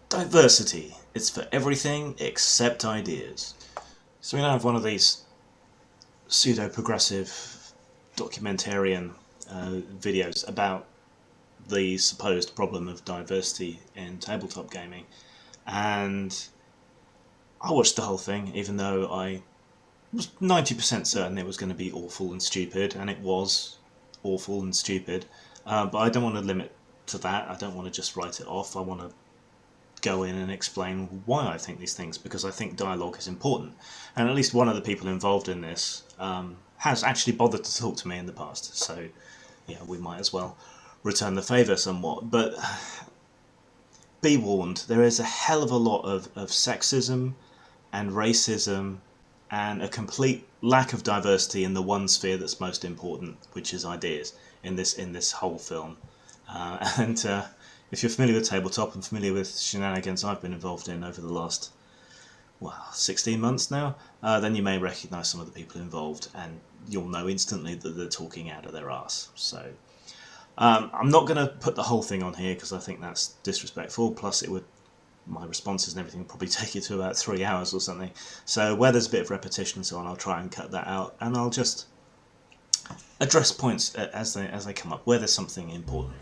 Diversity. It's for everything except ideas. So we now have one of these pseudo-progressive documentarian videos about the supposed problem of diversity in tabletop gaming, and I watched the whole thing even though I was 90% certain it was going to be awful and stupid, and it was awful and stupid, but I don't want to limit to that. I don't want to just write it off. I want to go in and explain why I think these things, because I think dialogue is important. And at least one of the people involved in this has actually bothered to talk to me in the past, so yeah, we might as well return the favour somewhat. But be warned, there is a hell of a lot of sexism and racism and a complete lack of diversity in the one sphere that's most important, which is ideas, in this whole film. And if you're familiar with tabletop and familiar with shenanigans I've been involved in over the last, 16 months now, then you may recognise some of the people involved, and you'll know instantly that they're talking out of their arse. So I'm not going to put the whole thing on here because I think that's disrespectful. Plus, my responses and everything would probably take you to about 3 hours or something. So where there's a bit of repetition and so on, I'll try and cut that out, and I'll just address points as they come up where there's something important.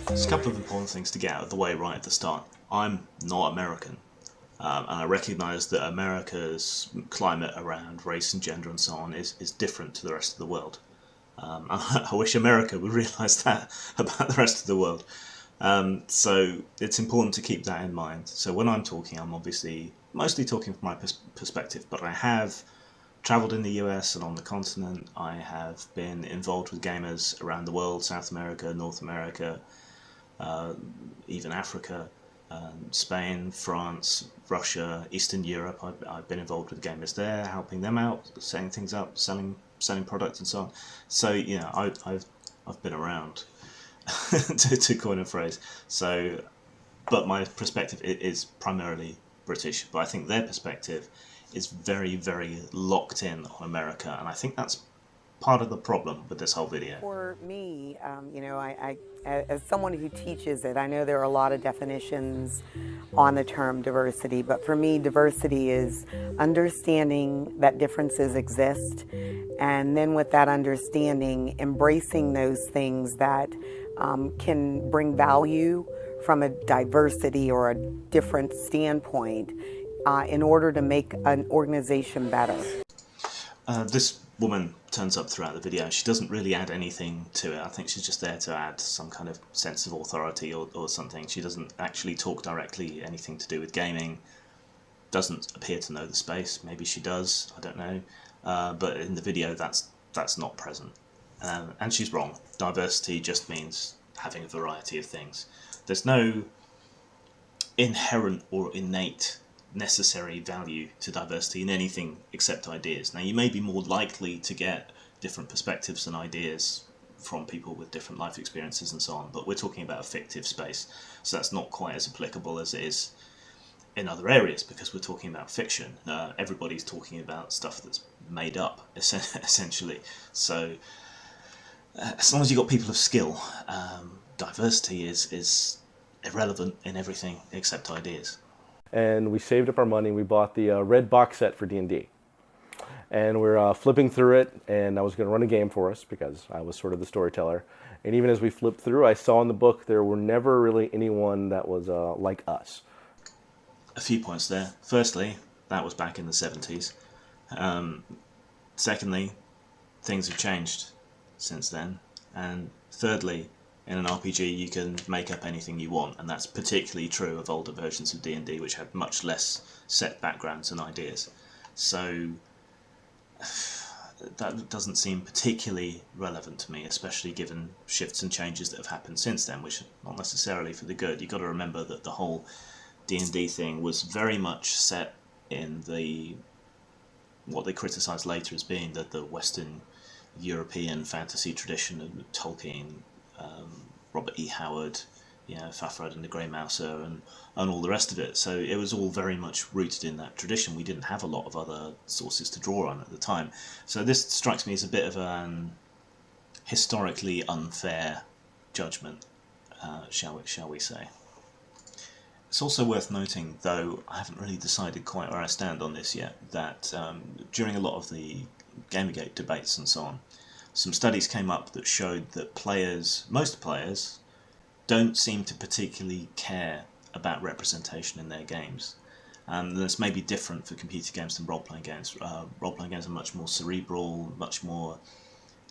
There's a couple of important things to get out of the way right at the start. I'm not American, and I recognise that America's climate around race and gender and so on is different to the rest of the world. I wish America would realise that about the rest of the world. So it's important to keep that in mind. So when I'm talking, I'm obviously mostly talking from my perspective, but I have travelled in the US and on the continent. I have been involved with gamers around the world, South America, North America, even Africa, Spain, France, Russia, Eastern Europe. I've been involved with gamers there, helping them out, setting things up, selling products and so on. So I've been around, to coin a phrase. So, but my perspective is primarily British, but I think their perspective is very, very locked in on America, and I think that's part of the problem with this whole video. For me, I as someone who teaches it, I know there are a lot of definitions on the term diversity, but for me, diversity is understanding that differences exist, and then with that understanding, embracing those things that can bring value from a diversity or a different standpoint in order to make an organization better. This woman turns up throughout the video. She doesn't really add anything to it. I think she's just there to add some kind of sense of authority or something. She doesn't actually talk directly anything to do with gaming. Doesn't appear to know the space. Maybe she does, I don't know. But in the video, that's not present. And she's wrong. Diversity just means having a variety of things. There's no inherent or innate necessary value to diversity in anything except ideas. Now, you may be more likely to get different perspectives and ideas from people with different life experiences and so on, but we're talking about a fictive space, so that's not quite as applicable as it is in other areas, because we're talking about fiction. Everybody's talking about stuff that's made up, essentially. So as long as you've got people of skill, diversity is irrelevant in everything except ideas. And we saved up our money. We bought the red box set for D&D. And we're flipping through it, and I was going to run a game for us because I was sort of the storyteller. And even as we flipped through, I saw in the book there were never really anyone that was like us. A few points there. Firstly, that was back in the 70s. Secondly, things have changed since then. And thirdly, in an RPG you can make up anything you want, and that's particularly true of older versions of D&D, which had much less set backgrounds and ideas. So that doesn't seem particularly relevant to me, especially given shifts and changes that have happened since then, which are not necessarily for the good. You've got to remember that the whole D&D thing was very much set in what they criticised later as being the Western European fantasy tradition of Tolkien, Robert E. Howard, Fafhrad and the Grey Mouser, and all the rest of it. So it was all very much rooted in that tradition. We didn't have a lot of other sources to draw on at the time. So this strikes me as a bit of an historically unfair judgment, shall we say. It's also worth noting, though I haven't really decided quite where I stand on this yet, that during a lot of the Gamergate debates and so on, some studies came up that showed that most players, don't seem to particularly care about representation in their games. And this may be different for computer games than role-playing games. Role-playing games are much more cerebral, much more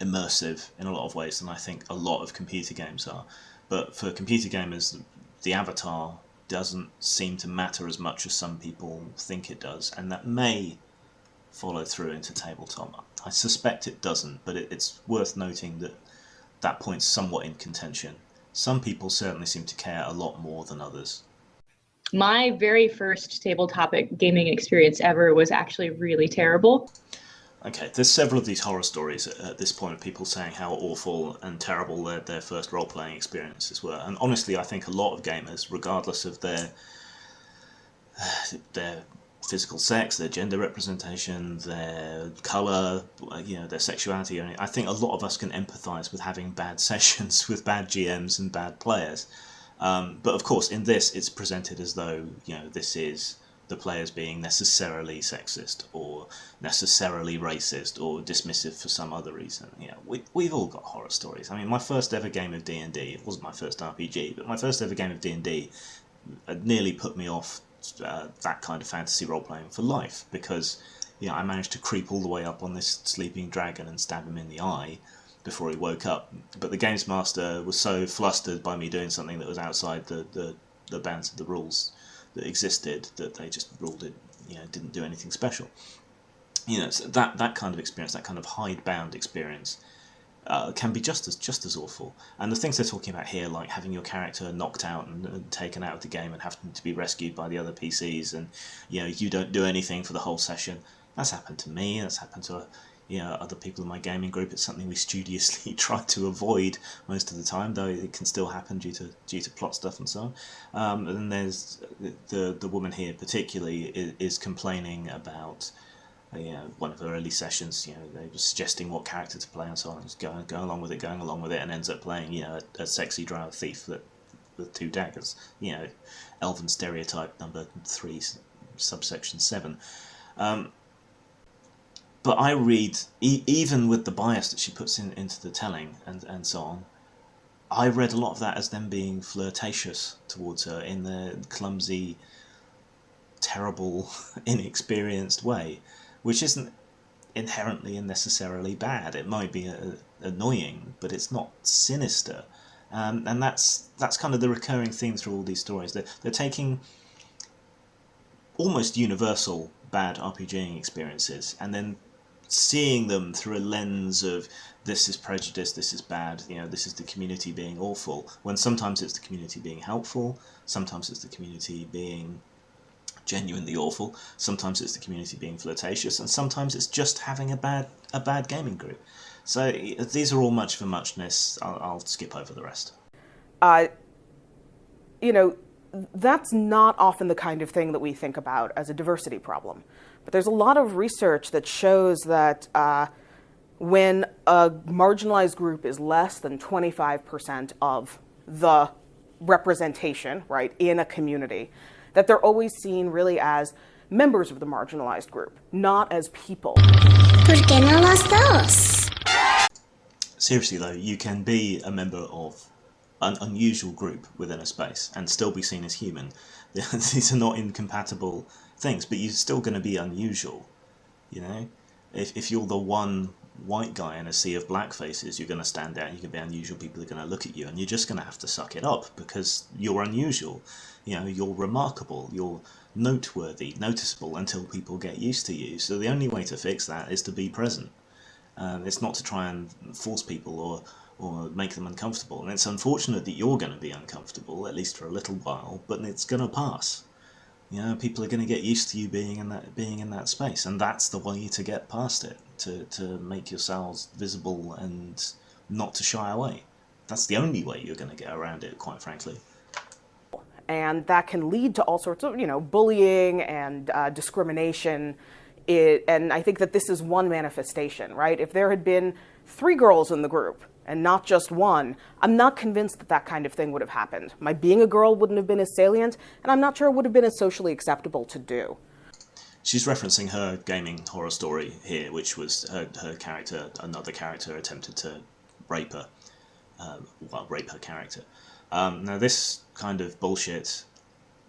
immersive in a lot of ways than I think a lot of computer games are. But for computer gamers, the avatar doesn't seem to matter as much as some people think it does, and that may follow through into tabletop. I suspect it doesn't, but it's worth noting that that point's somewhat in contention. Some people certainly seem to care a lot more than others. My very first tabletop gaming experience ever was actually really terrible. Okay, there's several of these horror stories at this point of people saying how awful and terrible their first role-playing experiences were. And honestly, I think a lot of gamers, regardless of their physical sex, their gender representation, their colour, their sexuality, I think a lot of us can empathise with having bad sessions with bad GMs and bad players. But of course, in this, it's presented as though, this is the players being necessarily sexist or necessarily racist or dismissive for some other reason. We've all got horror stories. I mean, my first ever game of D&D, it wasn't my first RPG, but my first ever game of D&D nearly put me off that kind of fantasy role-playing for life, because I managed to creep all the way up on this sleeping dragon and stab him in the eye before he woke up. But the games master was so flustered by me doing something that was outside the bounds of the rules that existed that they just ruled it, didn't do anything special. So that kind of experience, that kind of hidebound experience, can be just as awful. And the things they're talking about here, like having your character knocked out and taken out of the game and having to be rescued by the other PCs, and you don't do anything for the whole session. That's happened to me. That's happened to other people in my gaming group. It's something we studiously try to avoid most of the time, though it can still happen due to plot stuff and so on. And then there's the woman here particularly is complaining about one of her early sessions. They were suggesting what character to play and so on. Just going along with it, and ends up playing a sexy drow thief with 2 daggers. Elven stereotype number 3, subsection 7. But I read, even with the bias that she puts into the telling and so on, I read a lot of that as them being flirtatious towards her in their clumsy, terrible, inexperienced way, which isn't inherently and necessarily bad. It might be annoying, but it's not sinister. And that's kind of the recurring theme through all these stories. They're taking almost universal bad RPGing experiences and then seeing them through a lens of this is prejudice, this is bad, this is the community being awful, when sometimes it's the community being helpful, sometimes it's the community being genuinely awful, sometimes it's the community being flirtatious, and sometimes it's just having a bad gaming group. So these are all much for muchness. I'll skip over the rest. That's not often the kind of thing that we think about as a diversity problem. But there's a lot of research that shows that when a marginalized group is less than 25% of the representation, right, in a community, that they're always seen really as members of the marginalized group, not as people. ¿Por qué no los dos? Seriously though, you can be a member of an unusual group within a space and still be seen as human. These are not incompatible things, but you're still going to be unusual. If you're the one white guy in a sea of black faces, you're going to stand out, you can be unusual, people are going to look at you, and you're just going to have to suck it up because you're unusual. You're remarkable, you're noteworthy, noticeable until people get used to you. So the only way to fix that is to be present. It's not to try and force people or make them uncomfortable. And it's unfortunate that you're going to be uncomfortable, at least for a little while, but it's going to pass. People are going to get used to you being in that space, and that's the way to get past it, to make yourselves visible and not to shy away. That's the only way you're going to get around it, quite frankly. And that can lead to all sorts of, bullying and discrimination. And I think that this is one manifestation, right? If there had been 3 girls in the group, and not just one, I'm not convinced that that kind of thing would have happened. My being a girl wouldn't have been as salient, and I'm not sure it would have been as socially acceptable to do. She's referencing her gaming horror story here, which was her character, another character attempted to rape her, rape her character. Now this kind of bullshit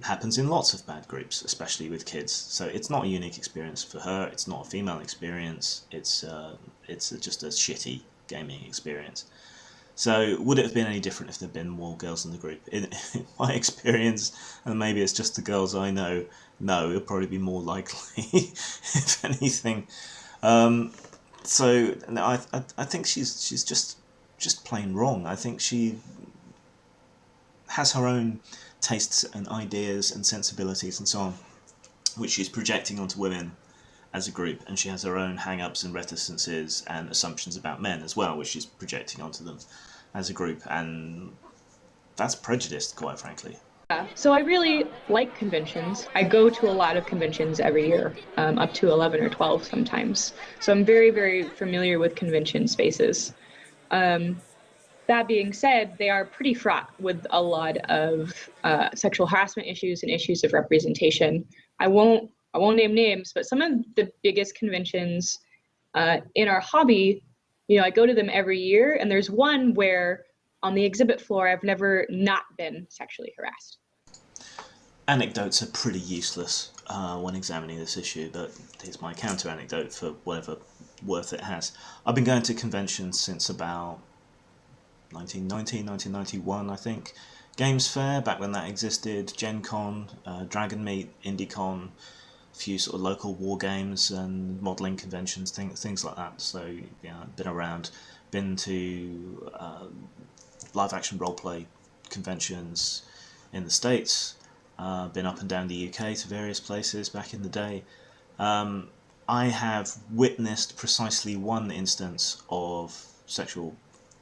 happens in lots of bad groups, especially with kids. So it's not a unique experience for her. It's not a female experience. It's just a shitty gaming experience. So would it have been any different if there'd been more girls in the group? In my experience, and maybe it's just the girls I know, no, it'll probably be more likely, if anything. So no, I think she's just plain wrong. I think she has her own tastes and ideas and sensibilities and so on, which she's projecting onto women as a group, and she has her own hang-ups and reticences and assumptions about men as well, which she's projecting onto them as a group, and that's prejudiced, quite frankly. So I really like conventions. I go to a lot of conventions every year, up to 11 or 12 sometimes. So I'm very, very familiar with convention spaces. That being said, they are pretty fraught with a lot of sexual harassment issues and issues of representation. I won't name names, but some of the biggest conventions in our hobby, I go to them every year, and there's one where on the exhibit floor, I've never not been sexually harassed. Anecdotes are pretty useless when examining this issue, but here's my counter anecdote for whatever worth it has. I've been going to conventions since about 1990, 1991, I think. Games Fair, back when that existed, Gen Con, Dragon Meet, IndieCon, a few sort of local war games and modelling conventions, things like that. So, yeah, I've been around, been to live-action roleplay conventions in the States, been up and down the UK to various places back in the day. I have witnessed precisely one instance of sexual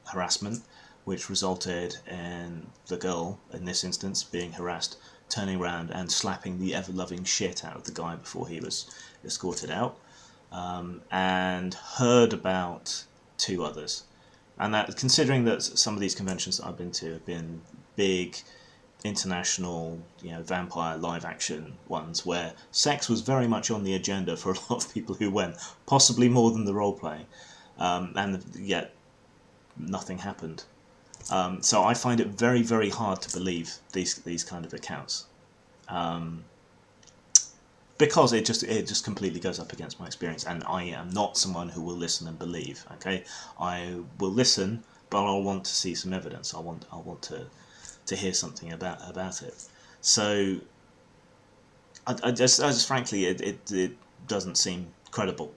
harassment, which resulted in the girl, in this instance, being harassed, turning around and slapping the ever-loving shit out of the guy before he was escorted out, and heard about two others. And that, considering that some of these conventions that I've been to have been big, international, vampire live-action ones, where sex was very much on the agenda for a lot of people who went, possibly more than the role-play, and yet nothing happened. So I find it very, very hard to believe these kind of accounts, because it just completely goes up against my experience, and I am not someone who will listen and believe. Okay, I will listen, but I'll want to see some evidence. I want to hear something about it. So I just frankly, it doesn't seem credible.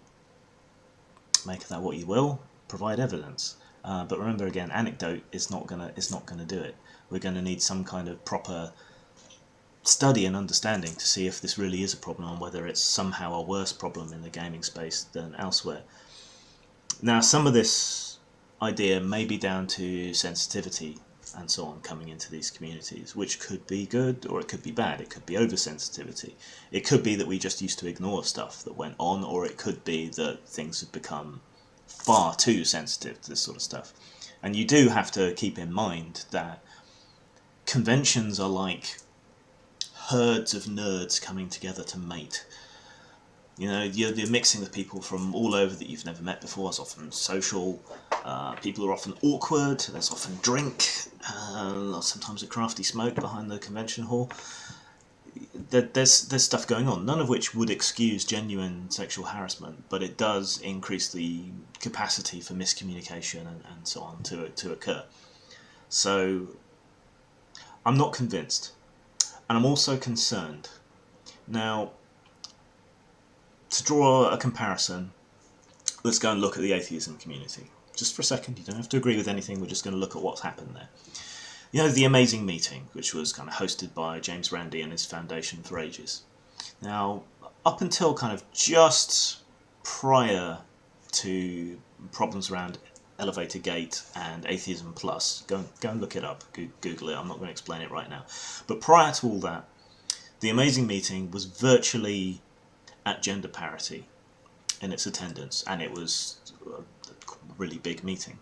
Make of that what you will. Provide evidence. But remember again, anecdote is not gonna do it. We're gonna need some kind of proper study and understanding to see if this really is a problem, and whether it's somehow a worse problem in the gaming space than elsewhere. Now, some of this idea may be down to sensitivity and so on coming into these communities, which could be good or it could be bad. It could be oversensitivity. It could be that we just used to ignore stuff that went on, or it could be that things have become far too sensitive to this sort of stuff. And you do have to keep in mind that conventions are like herds of nerds coming together to mate. You're mixing with people from all over that you've never met before. It's often social. People are often awkward. There's often drink. Sometimes a crafty smoke behind the convention hall. There's stuff going on, none of which would excuse genuine sexual harassment, but it does increase the capacity for miscommunication and so on to occur. So I'm not convinced, and I'm also concerned. Now, to draw a comparison, let's go and look at the atheism community. Just for a second, you don't have to agree with anything, we're just going to look at what's happened there. The Amazing Meeting, which was kind of hosted by James Randi and his foundation for ages. Now, up until kind of just prior to problems around Elevator Gate and Atheism Plus, go and look it up, Google it, I'm not going to explain it right now. But prior to all that, the Amazing Meeting was virtually at gender parity in its attendance, and it was a really big meeting.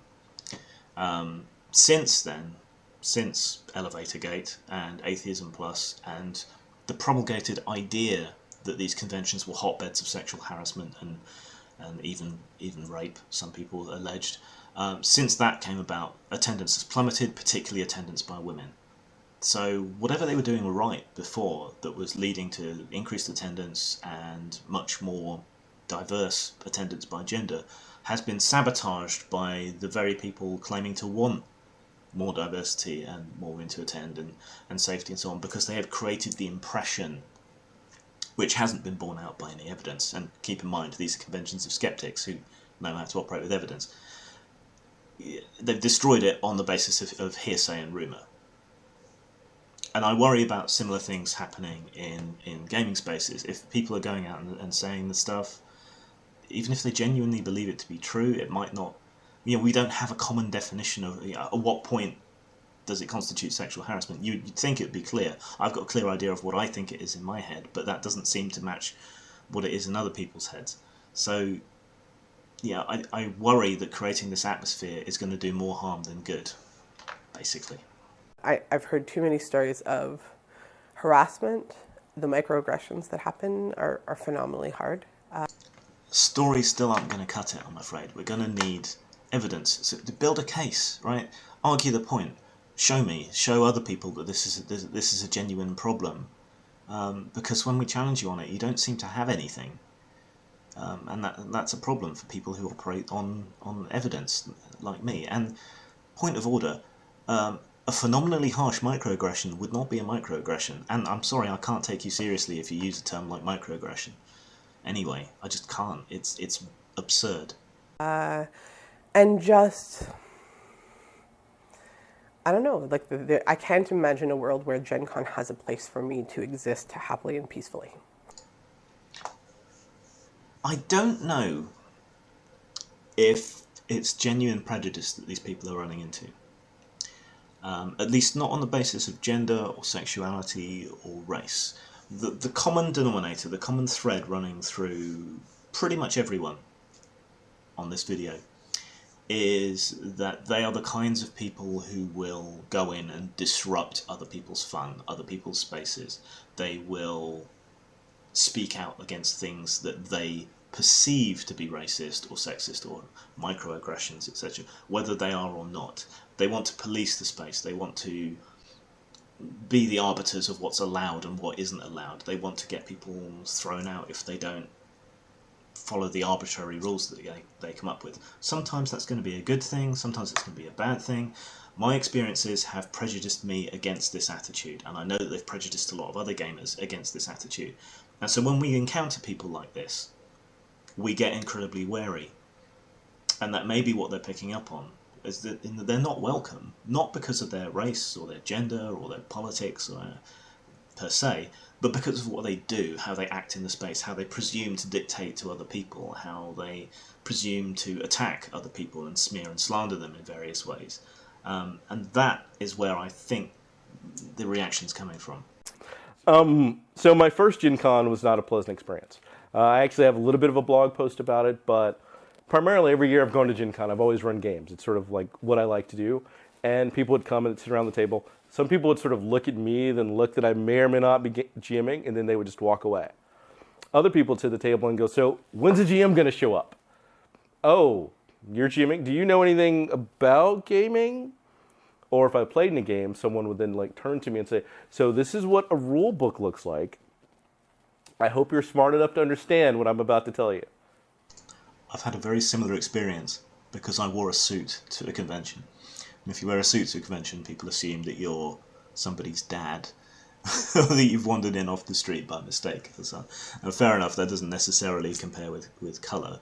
Since then, since Elevator Gate and Atheism Plus and the promulgated idea that these conventions were hotbeds of sexual harassment and even rape, some people alleged, since that came about, attendance has plummeted, particularly attendance by women. So whatever they were doing right before that was leading to increased attendance and much more diverse attendance by gender has been sabotaged by the very people claiming to want more diversity and more women to attend and safety and so on, because they have created the impression, which hasn't been borne out by any evidence. And keep in mind, these are conventions of skeptics who know how to operate with evidence. They've destroyed it on the basis of hearsay and rumour. And I worry about similar things happening in gaming spaces. If people are going out and saying the stuff, even if they genuinely believe it to be true, it might not. We don't have a common definition of at what point does it constitute sexual harassment. You'd think it would be clear. I've got a clear idea of what I think it is in my head, but that doesn't seem to match what it is in other people's heads. So, I worry that creating this atmosphere is going to do more harm than good, basically. I've heard too many stories of harassment. The microaggressions that happen are phenomenally hard. Stories still aren't going to cut it, I'm afraid. We're going to need evidence. So to build a case, right? Argue the point. Show other people that this is a genuine problem. Because when we challenge you on it, you don't seem to have anything. And that's a problem for people who operate on evidence, like me. And point of order, a phenomenally harsh microaggression would not be a microaggression. And I'm sorry, I can't take you seriously if you use a term like microaggression. Anyway, I just can't. It's absurd. And just, I don't know, like I can't imagine a world where Gen Con has a place for me to exist happily and peacefully. I don't know if it's genuine prejudice that these people are running into. At least not on the basis of gender or sexuality or race. The common denominator, the common thread running through pretty much everyone on this video is that they are the kinds of people who will go in and disrupt other people's fun, other people's spaces. They will speak out against things that they perceive to be racist or sexist or microaggressions, etc., whether they are or not. They want to police the space. They want to be the arbiters of what's allowed and what isn't allowed. They want to get people thrown out if they don't follow the arbitrary rules that they come up with. Sometimes that's going to be a good thing, sometimes it's going to be a bad thing. My experiences have prejudiced me against this attitude, and I know that they've prejudiced a lot of other gamers against this attitude. And so when we encounter people like this, we get incredibly wary. And that may be what they're picking up on, is that they're not welcome, not because of their race or their gender or their politics or per se, but because of what they do, how they act in the space, how they presume to dictate to other people, how they presume to attack other people and smear and slander them in various ways. And that is where I think the reaction's coming from. So my first Gen Con was not a pleasant experience. I actually have a little bit of a blog post about it, but primarily every year I've gone to Gen Con, I've always run games. It's sort of like what I like to do. And people would come and sit around the table. Some people would sort of look at me, then look that I may or may not be GMing, and then they would just walk away. Other people would sit at the table and go, so when's the GM going to show up? Oh, you're GMing? Do you know anything about gaming? Or if I played in a game, someone would then like turn to me and say, so this is what a rule book looks like. I hope you're smart enough to understand what I'm about to tell you. I've had a very similar experience because I wore a suit to a convention. And if you wear a suit to a convention, people assume that you're somebody's dad, or that you've wandered in off the street by mistake. And fair enough, that doesn't necessarily compare with colour.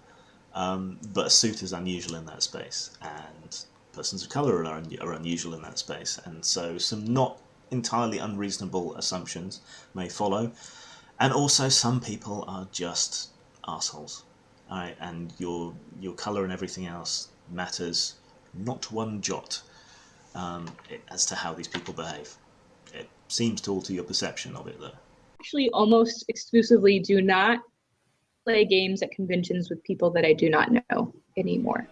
But a suit is unusual in that space, and persons of colour are unusual in that space. And so some not entirely unreasonable assumptions may follow. And also some people are just arseholes. Right? And your colour and everything else matters not one jot as to how these people behave. It seems to alter your perception of it, though. Actually, almost exclusively do not play games at conventions with people that I do not know anymore.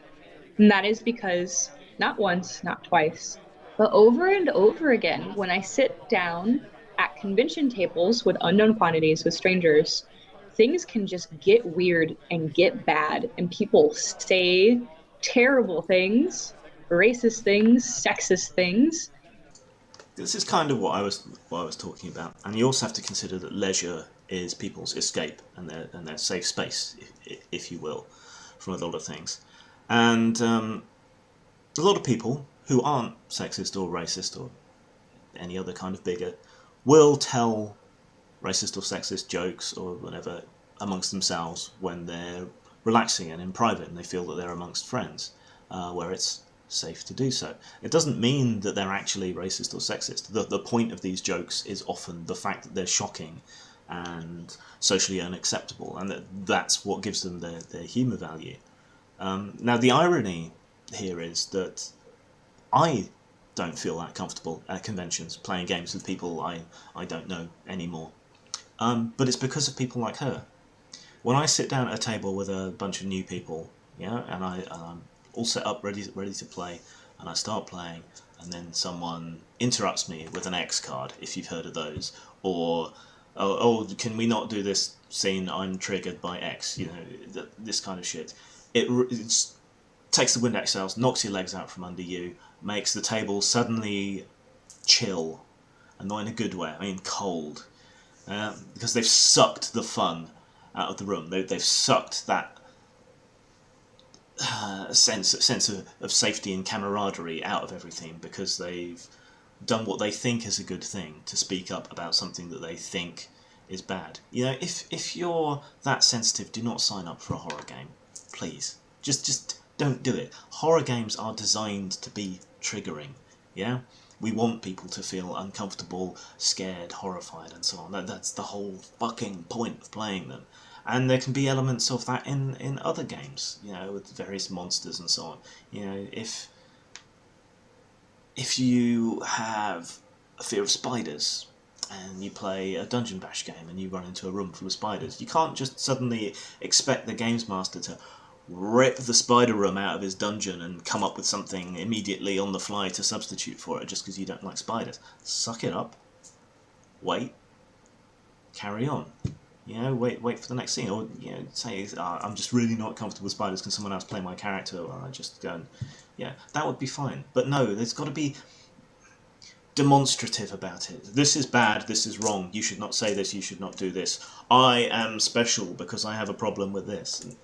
And that is because not once, not twice, but over and over again when I sit down at convention tables with unknown quantities with strangers, things can just get weird and get bad, and people say terrible things, racist things, sexist things. This is kind of what I was talking about, and you also have to consider that leisure is people's escape and their safe space, if you will, from a lot of things, and a lot of people who aren't sexist or racist or any other kind of bigot will tell racist or sexist jokes or whatever amongst themselves when they're relaxing and in private and they feel that they're amongst friends, where it's safe to do so. It doesn't mean that they're actually racist or sexist. The point of these jokes is often the fact that they're shocking and socially unacceptable, and that's what gives them their humour value. Now, the irony here is that I don't feel that comfortable at conventions playing games with people I don't know anymore. But it's because of people like her. When I sit down at a table with a bunch of new people, and I'm all set up, ready to play, and I start playing, and then someone interrupts me with an X card, if you've heard of those, or oh, can we not do this scene? I'm triggered by X. This kind of shit. It takes the wind out of your sails, knocks your legs out from under you, makes the table suddenly chill, and not in a good way. I mean cold, because they've sucked the fun out of the room. They've sucked that sense of safety and camaraderie out of everything, because they've done what they think is a good thing, to speak up about something that they think is bad. If you're that sensitive, do not sign up for a horror game, please. Just don't do it. Horror games are designed to be triggering. We want people to feel uncomfortable, scared, horrified, and so on. That's the whole fucking point of playing them. And there can be elements of that in other games, with various monsters and so on. If you have a fear of spiders and you play a Dungeon Bash game and you run into a room full of spiders, you can't just suddenly expect the games master to rip the spider room out of his dungeon and come up with something immediately on the fly to substitute for it just because you don't like spiders. Suck it up. Wait. Carry on. Wait for the next scene. Or, say, I'm just really not comfortable with spiders. Can someone else play my character? Or I just go and... that would be fine. But no, there's got to be demonstrative about it. This is bad, this is wrong, you should not say this, you should not do this. I am special because I have a problem with this.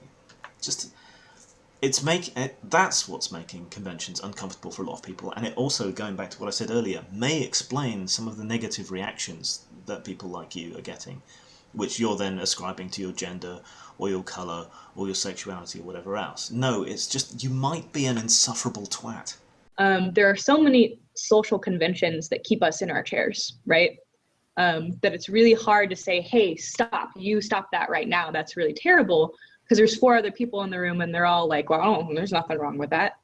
That's what's making conventions uncomfortable for a lot of people, and it also, going back to what I said earlier, may explain some of the negative reactions that people like you are getting, which you're then ascribing to your gender or your colour or your sexuality or whatever else. No, it's just you might be an insufferable twat. There are so many social conventions that keep us in our chairs, right? That it's really hard to say, hey, stop that right now, that's really terrible. Because there's 4 other people in the room and they're all like, well, there's nothing wrong with that.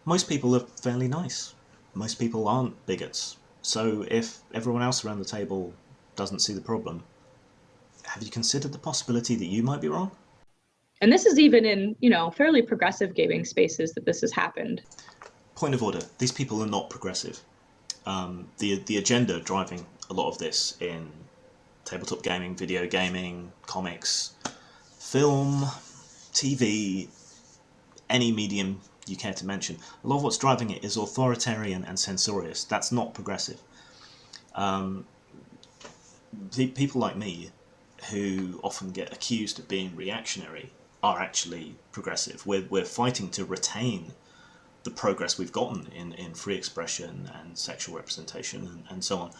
Most people are fairly nice. Most people aren't bigots. So if everyone else around the table doesn't see the problem, have you considered the possibility that you might be wrong? And this is even in, fairly progressive gaming spaces that this has happened. Point of order. These people are not progressive. The agenda driving a lot of this in tabletop gaming, video gaming, comics, film, TV, any medium you care to mention, a lot of what's driving it is authoritarian and censorious. That's not progressive. People like me, who often get accused of being reactionary, are actually progressive. We're fighting to retain the progress we've gotten in free expression and sexual representation and so on.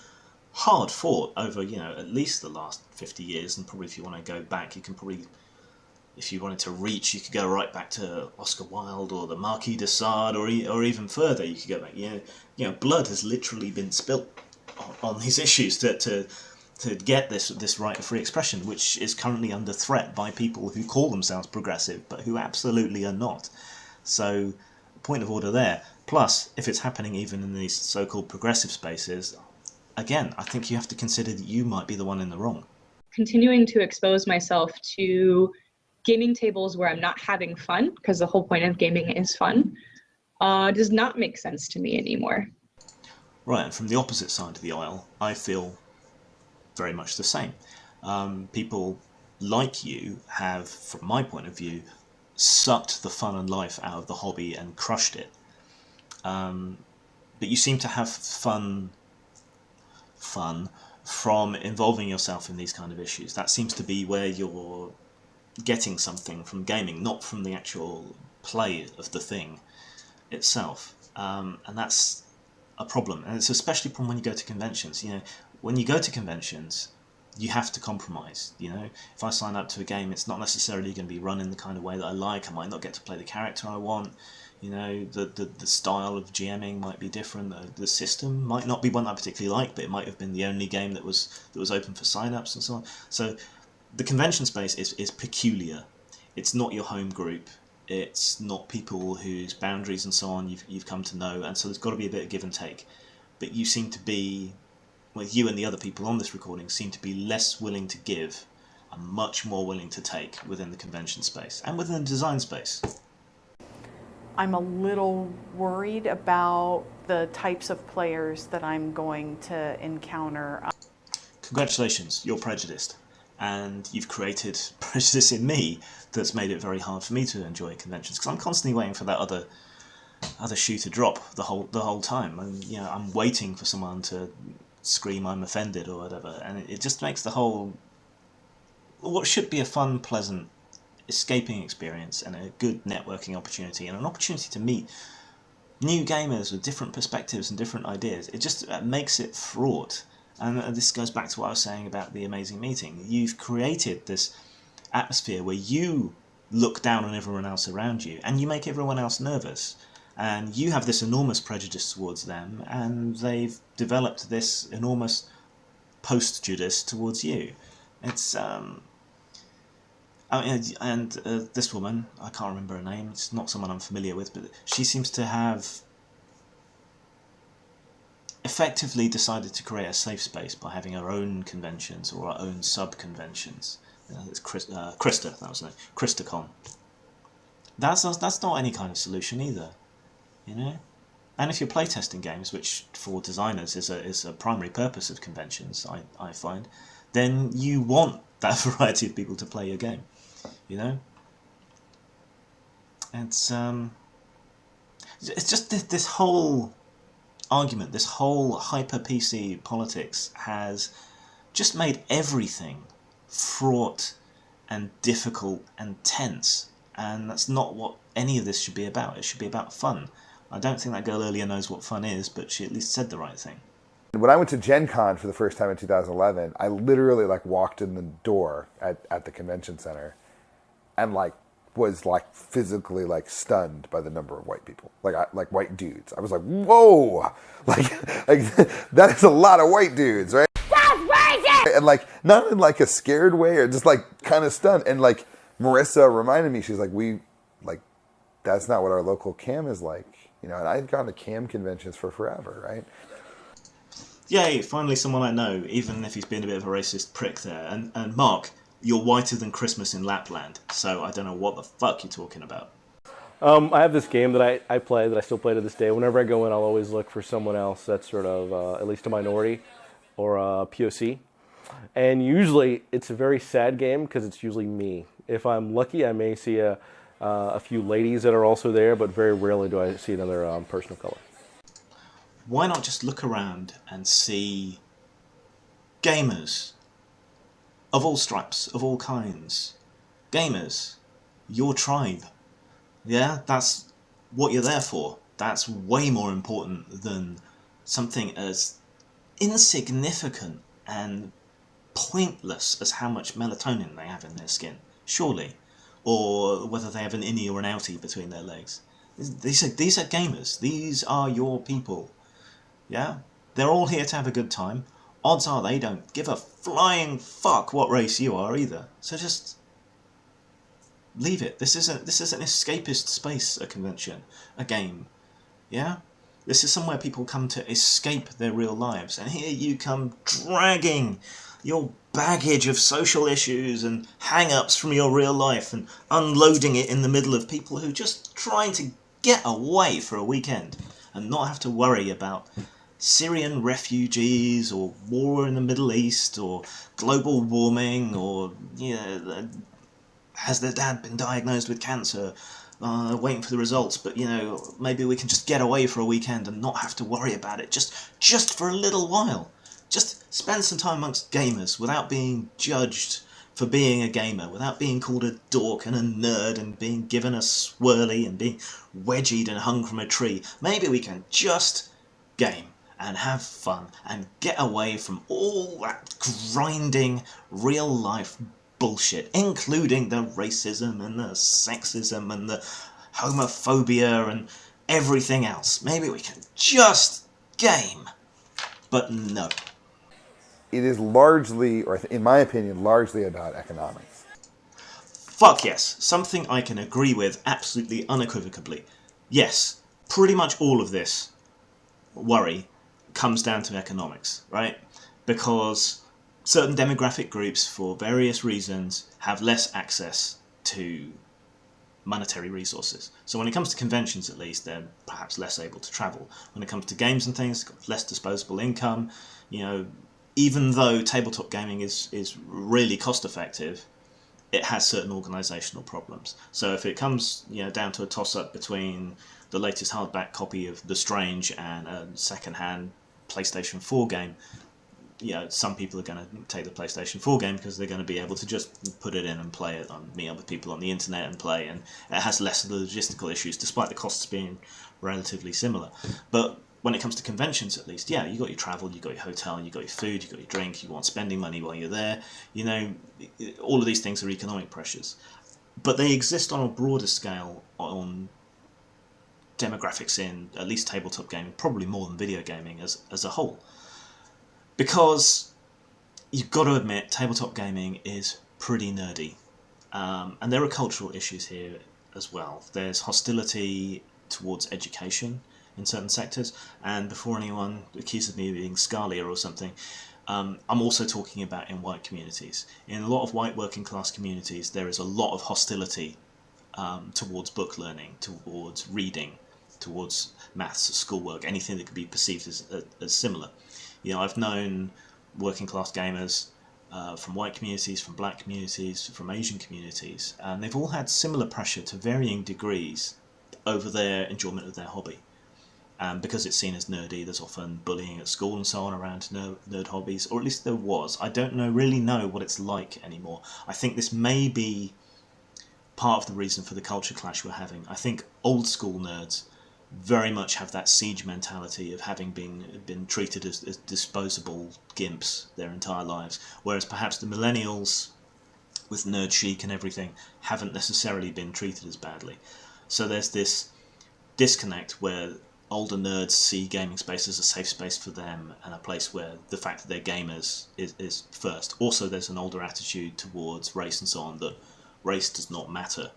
Hard fought over, at least the last 50 years, and probably if you want to go back, you can probably... If you wanted to reach, you could go right back to Oscar Wilde or the Marquis de Sade, or even further. You could go back. Blood has literally been spilt on these issues to get this right of free expression, which is currently under threat by people who call themselves progressive, but who absolutely are not. So, point of order there. Plus, if it's happening even in these so-called progressive spaces, again, I think you have to consider that you might be the one in the wrong. Continuing to expose myself to gaming tables where I'm not having fun, because the whole point of gaming is fun, does not make sense to me anymore. Right, and from the opposite side of the aisle, I feel very much the same. People like you have, from my point of view, sucked the fun and life out of the hobby and crushed it. But you seem to have fun from involving yourself in these kind of issues. That seems to be where you're getting something from gaming, not from the actual play of the thing itself. And that's a problem. And it's especially a problem when you go to conventions. You know, when you go to conventions, you have to compromise. You know, if I sign up to a game, it's not necessarily going to be run in the kind of way that I like. I might not get to play the character I want. You know, the style of GMing might be different. The system might not be one I particularly like, but it might have been the only game that was open for sign-ups and so on. So the convention space is peculiar. It's not your home group. It's not people whose boundaries and so on you've come to know. And so there's got to be a bit of give and take. But you seem to be, well, you and the other people on this recording seem to be less willing to give and much more willing to take within the convention space and within the design space. I'm a little worried about the types of players that I'm going to encounter. Congratulations, you're prejudiced. And you've created prejudice in me that's made it very hard for me to enjoy conventions, because I'm constantly waiting for that other shoe to drop the whole time. And you know, I'm waiting for someone to scream I'm offended or whatever, and it just makes the whole, what should be a fun, pleasant, escaping experience and a good networking opportunity and an opportunity to meet new gamers with different perspectives and different ideas. It just makes it fraught. And this goes back to what I was saying about the amazing meeting. You've created this atmosphere where you look down on everyone else around you and you make everyone else nervous. And you have this enormous prejudice towards them, and they've developed this enormous post-judice towards you. It's this woman, I can't remember her name, it's not someone I'm familiar with, but she seems to have effectively decided to create a safe space by having her own conventions or her own sub-conventions. It's Krista, that was her name, KristaCon. That's not any kind of solution either, you know? And if you're playtesting games, which for designers is a primary purpose of conventions, I find, then you want that variety of people to play your game. You know, it's just this whole argument, this whole hyper PC politics has just made everything fraught and difficult and tense, and that's not what any of this should be about. It should be about fun. I don't think that girl earlier knows what fun is, but she at least said the right thing. When I went to Gen Con for the first time in 2011, I literally walked in the door at the convention center and was physically stunned by the number of white people, like white dudes. I was like, whoa, like that is a lot of white dudes, right? That's racist! And not in a scared way or just kind of stunned. And Marissa reminded me, she's like, that's not what our local cam is like, you know. And I'd gone to cam conventions for forever, right? Yay, finally someone I know, even if he's been a bit of a racist prick there. And Mark, you're whiter than Christmas in Lapland, so I don't know what the fuck you're talking about. I have this game that I play, that I still play to this day. Whenever I go in, I'll always look for someone else that's sort of at least a minority or a POC. And usually it's a very sad game because it's usually me. If I'm lucky, I may see a few ladies that are also there, but very rarely do I see another person of color. Why not just look around and see gamers of all stripes, of all kinds? Gamers, your tribe. Yeah, that's what you're there for. That's way more important than something as insignificant and pointless as how much melatonin they have in their skin, surely. Or whether they have an innie or an outie between their legs. These are gamers. These are your people. Yeah? They're all here to have a good time. Odds are they don't give a flying fuck what race you are either. So just leave it. This is an escapist space, a convention, a game. Yeah? This is somewhere people come to escape their real lives. And here you come dragging your baggage of social issues and hang-ups from your real life and unloading it in the middle of people who are just trying to get away for a weekend and not have to worry about Syrian refugees or war in the Middle East or global warming or, has their dad been diagnosed with cancer, waiting for the results, but, maybe we can just get away for a weekend and not have to worry about it just for a little while. Just spend some time amongst gamers without being judged for being a gamer, without being called a dork and a nerd and being given a swirly and being wedgied and hung from a tree. Maybe we can just game and have fun and get away from all that grinding real life bullshit, including the racism and the sexism and the homophobia and everything else. Maybe we can just game. But no. It is largely, or in my opinion, largely about economics. Fuck yes. Something I can agree with absolutely unequivocally. Yes, pretty much all of this worry comes down to economics, right? Because certain demographic groups, for various reasons, have less access to monetary resources. So when it comes to conventions, at least, they're perhaps less able to travel. When it comes to games and things, got less disposable income. Even though tabletop gaming is really cost effective, it has certain organisational problems. So if it comes down to a toss-up between the latest hardback copy of The Strange and a second-hand PlayStation 4 game, some people are going to take the PlayStation 4 game because they're going to be able to just put it in and play it, meet up with people on the internet and play, and it has less of the logistical issues, despite the costs being relatively similar. But when it comes to conventions, at least, you got your travel, you got your hotel, you got your food, you got your drink, you want spending money while you're there. All of these things are economic pressures. But they exist on a broader scale on demographics in at least tabletop gaming, probably more than video gaming as a whole. Because you've got to admit, tabletop gaming is pretty nerdy. And there are cultural issues here as well. There's hostility towards education in certain sectors, and before anyone accuses me of being Scalia or something, I'm also talking about in white communities. In a lot of white working class communities, there is a lot of hostility towards book learning, towards reading, towards maths, schoolwork, anything that could be perceived as similar. I've known working class gamers from white communities, from black communities, from Asian communities, and they've all had similar pressure to varying degrees over their enjoyment of their hobby. Because it's seen as nerdy, there's often bullying at school and so on around nerd hobbies, or at least there was. I don't really know what it's like anymore. I think this may be part of the reason for the culture clash we're having. I think old school nerds very much have that siege mentality of having been treated as disposable gimps their entire lives, whereas perhaps the millennials, with nerd chic and everything, haven't necessarily been treated as badly. So there's this disconnect where older nerds see gaming space as a safe space for them and a place where the fact that they're gamers is first. Also, there's an older attitude towards race and so on, that race does not matter.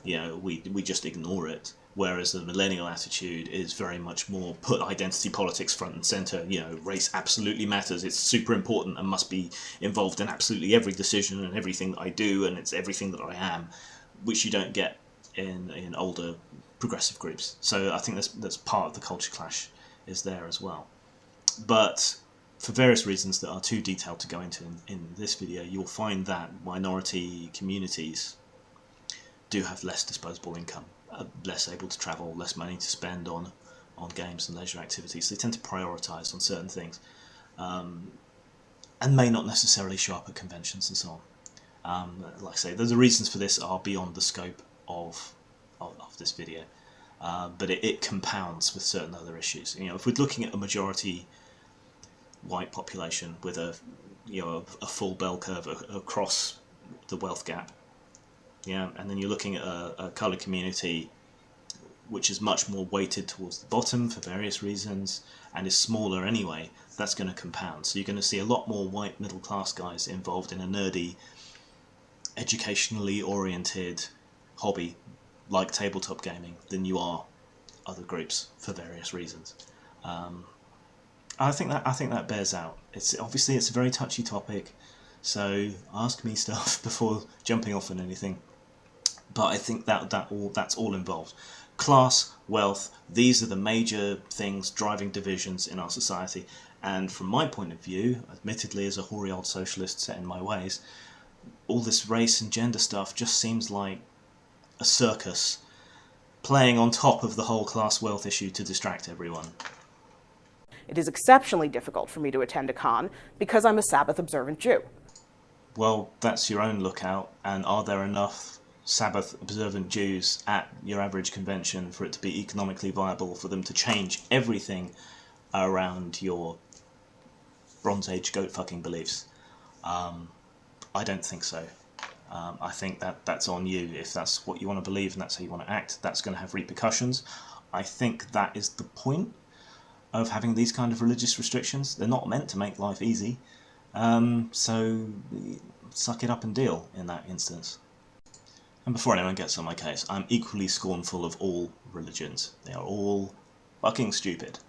We just ignore it. Whereas the millennial attitude is very much more put identity politics front and centre. Race absolutely matters. It's super important and must be involved in absolutely every decision and everything that I do, and it's everything that I am, which you don't get in older progressive groups. So I think that's part of the culture clash is there as well. But for various reasons that are too detailed to go into in this video, you'll find that minority communities do have less disposable income, less able to travel, less money to spend on games and leisure activities. They tend to prioritise on certain things, and may not necessarily show up at conventions and so on. Like I say, the reasons for this are beyond the scope of this video, but it compounds with certain other issues. If we're looking at a majority white population with a full bell curve across the wealth gap, and then you're looking at a coloured community which is much more weighted towards the bottom for various reasons and is smaller anyway, that's going to compound. So you're going to see a lot more white middle class guys involved in a nerdy, educationally oriented hobby like tabletop gaming than you are other groups for various reasons. I think that bears out. It's a very touchy topic, so ask me stuff before jumping off on anything. But I think that's all involved. class, wealth, these are the major things driving divisions in our society. And from my point of view, admittedly as a hoary old socialist set in my ways, all this race and gender stuff just seems like a circus playing on top of the whole class wealth issue to distract everyone. It is exceptionally difficult for me to attend a con because I'm a Sabbath observant Jew. Well, that's your own lookout, and are there enough Sabbath observant Jews at your average convention for it to be economically viable for them to change everything around your Bronze Age goat fucking beliefs? I don't think so. I think that's on you. If that's what you want to believe and that's how you want to act, that's going to have repercussions. I think that is the point of having these kind of religious restrictions. They're not meant to make life easy. So suck it up and deal in that instance. And before anyone gets on my case, I'm equally scornful of all religions. They are all fucking stupid.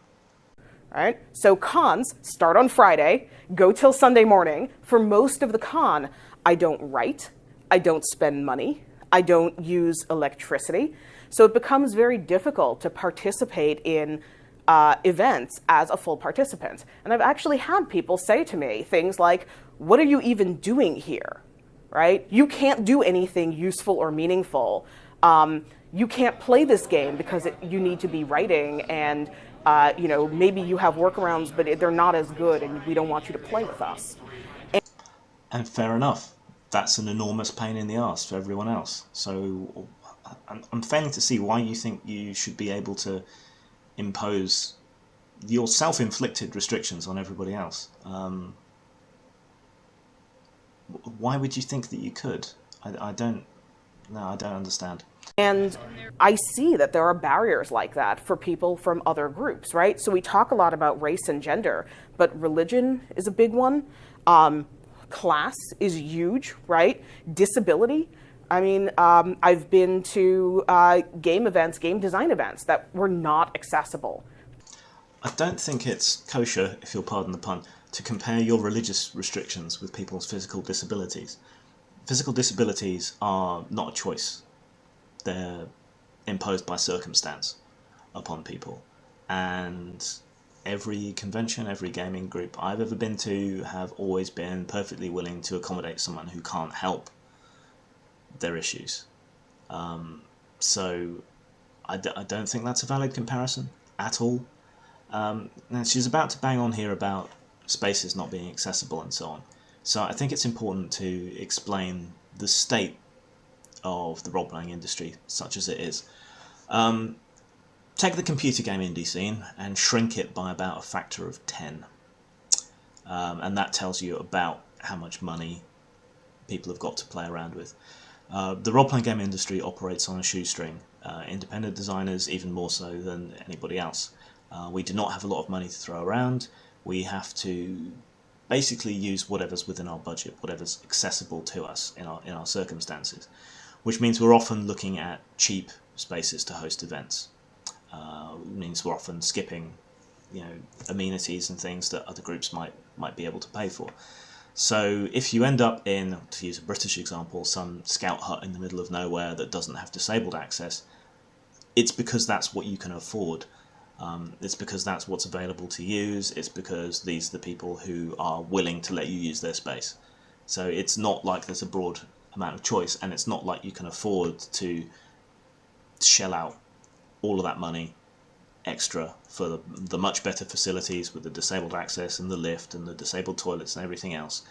All right? So cons start on Friday, go till Sunday morning. For most of the con, I don't write, I don't spend money, I don't use electricity. So it becomes very difficult to participate in events as a full participant. And I've actually had people say to me things like, what are you even doing here, right? You can't do anything useful or meaningful. You can't play this game because you need to be writing, and maybe you have workarounds, but they're not as good and we don't want you to play with us. And fair enough. That's an enormous pain in the arse for everyone else. So I'm failing to see why you think you should be able to impose your self-inflicted restrictions on everybody else. Why would you think that you could? I don't understand. And I see that there are barriers like that for people from other groups, right? So we talk a lot about race and gender, but religion is a big one. Class is huge, right? Disability. I mean, I've been to game events, game design events that were not accessible. I don't think it's kosher, if you'll pardon the pun, to compare your religious restrictions with people's physical disabilities. Physical disabilities are not a choice. They're imposed by circumstance upon people. And every convention, every gaming group I've ever been to have always been perfectly willing to accommodate someone who can't help their issues. So I don't think that's a valid comparison at all. Now she's about to bang on here about spaces not being accessible and so on. So I think it's important to explain the state of the role-playing industry, such as it is. Take the computer game indie scene and shrink it by about a factor of 10. And that tells you about how much money people have got to play around with. The role-playing game industry operates on a shoestring. Independent designers even more so than anybody else. We do not have a lot of money to throw around. We have to basically use whatever's within our budget, whatever's accessible to us in our circumstances, which means we're often looking at cheap spaces to host events. It means we're often skipping, amenities and things that other groups might be able to pay for. So if you end up in, to use a British example, some scout hut in the middle of nowhere that doesn't have disabled access, it's because that's what you can afford. It's because that's what's available to use. It's because these are the people who are willing to let you use their space. So it's not like there's a broad amount of choice, and it's not like you can afford to shell out all of that money extra for the much better facilities with the disabled access and the lift and the disabled toilets and everything else,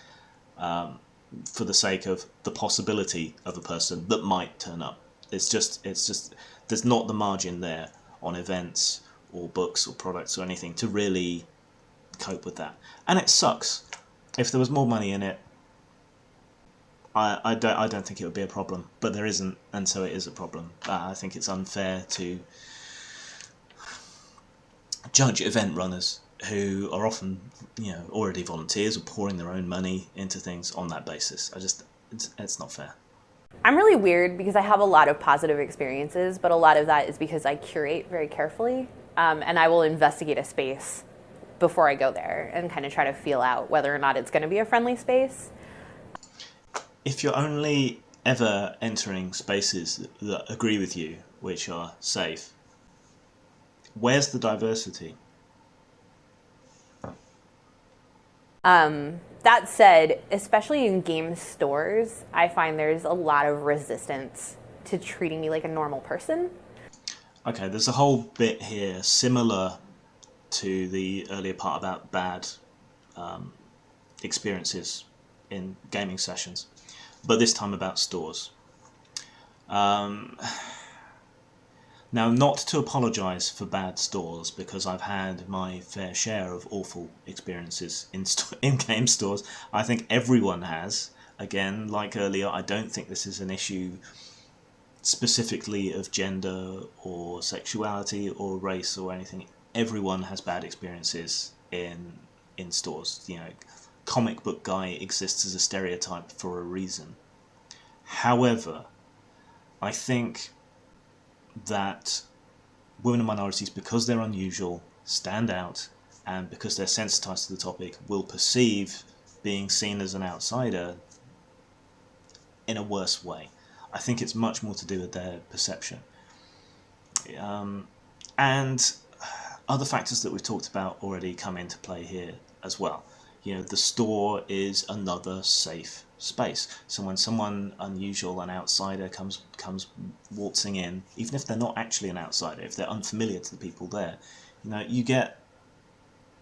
for the sake of the possibility of a person that might turn up. It's just there's not the margin there on events or books or products or anything to really cope with that. And it sucks. If there was more money in it, I don't think it would be a problem, but there isn't, and so it is a problem. I think it's unfair to judge event runners who are often, already volunteers or pouring their own money into things on that basis. It's not fair. I'm really weird because I have a lot of positive experiences, but a lot of that is because I curate very carefully, and I will investigate a space before I go there and kind of try to feel out whether or not it's going to be a friendly space. If you're only ever entering spaces that agree with you which are safe. Where's the diversity? That said, especially in game stores, I find there's a lot of resistance to treating me like a normal person. Okay, there's a whole bit here similar to the earlier part about bad experiences in gaming sessions, but this time about stores. Now, not to apologise for bad stores, because I've had my fair share of awful experiences in game stores. I think everyone has. Again, like earlier, I don't think this is an issue specifically of gender or sexuality or race or anything. Everyone has bad experiences in stores. You know, comic book guy exists as a stereotype for a reason. However, I think that women and minorities, because they're unusual, stand out, and because they're sensitized to the topic, will perceive being seen as an outsider in a worse way. I think it's much more to do with their perception. And other factors that we've talked about already come into play here as well. You know, the store is another safe space. So when someone unusual, an outsider, comes waltzing in, even if they're not actually an outsider, if they're unfamiliar to the people there, you know, you get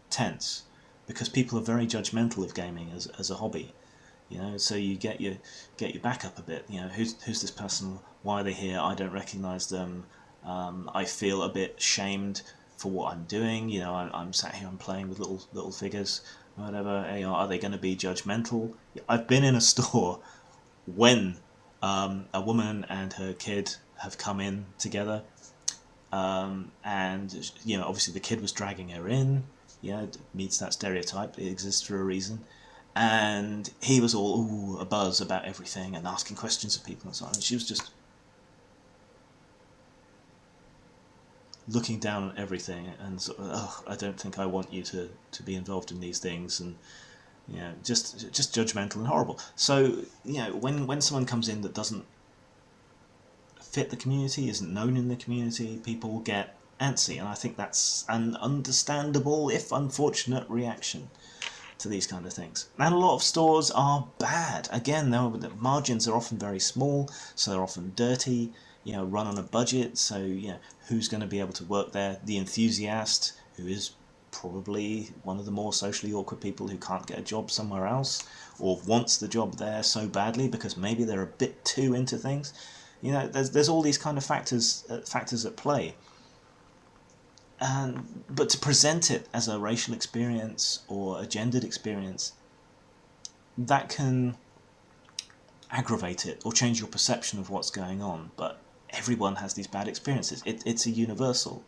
tense, because people are very judgmental of gaming as a hobby. You know, so you get your back up a bit. You know, who's this person? Why are they here? I don't recognise them. I feel a bit shamed for what I'm doing. You know, I'm sat here, I'm playing with little figures, whatever. You know, are they going to be judgmental? I've been in a store when a woman and her kid have come in together, and you know, obviously the kid was dragging her in. You know, it meets that stereotype. It exists for a reason. And he was all a buzz about everything and asking questions of people and so on. And she was just looking down on everything and sort of, oh, I don't think I want you to be involved in these things, and you know, just judgmental and horrible. So you know, when someone comes in that doesn't fit the community, isn't known in the community, people get antsy, and I think that's an understandable, if unfortunate, reaction to these kind of things. And a lot of stores are bad. Again, the margins are often very small, so they're often dirty, you know, run on a budget, so you know, who's going to be able to work there? The enthusiast, who is probably one of the more socially awkward people who can't get a job somewhere else, or wants the job there so badly because maybe they're a bit too into things. You know, there's all these kind of factors at play. But to present it as a racial experience or a gendered experience, that can aggravate it or change your perception of what's going on. But everyone has these bad experiences. It's a universal,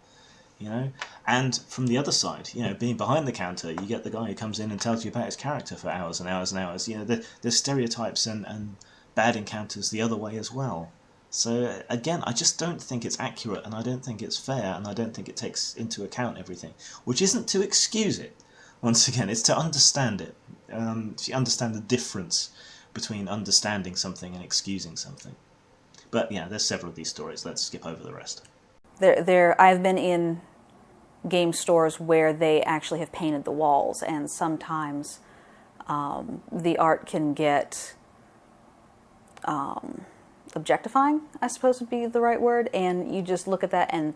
you know. And from the other side, you know, being behind the counter, you get the guy who comes in and tells you about his character for hours and hours and hours. You know, there's stereotypes and bad encounters the other way as well. So again, I just don't think it's accurate, and I don't think it's fair, and I don't think it takes into account everything. Which isn't to excuse it. Once again, it's to understand it. To understand the difference between understanding something and excusing something. But yeah, there's several of these stories. Let's skip over the rest. I've been in game stores where they actually have painted the walls, and sometimes the art can get objectifying, I suppose would be the right word, and you just look at that and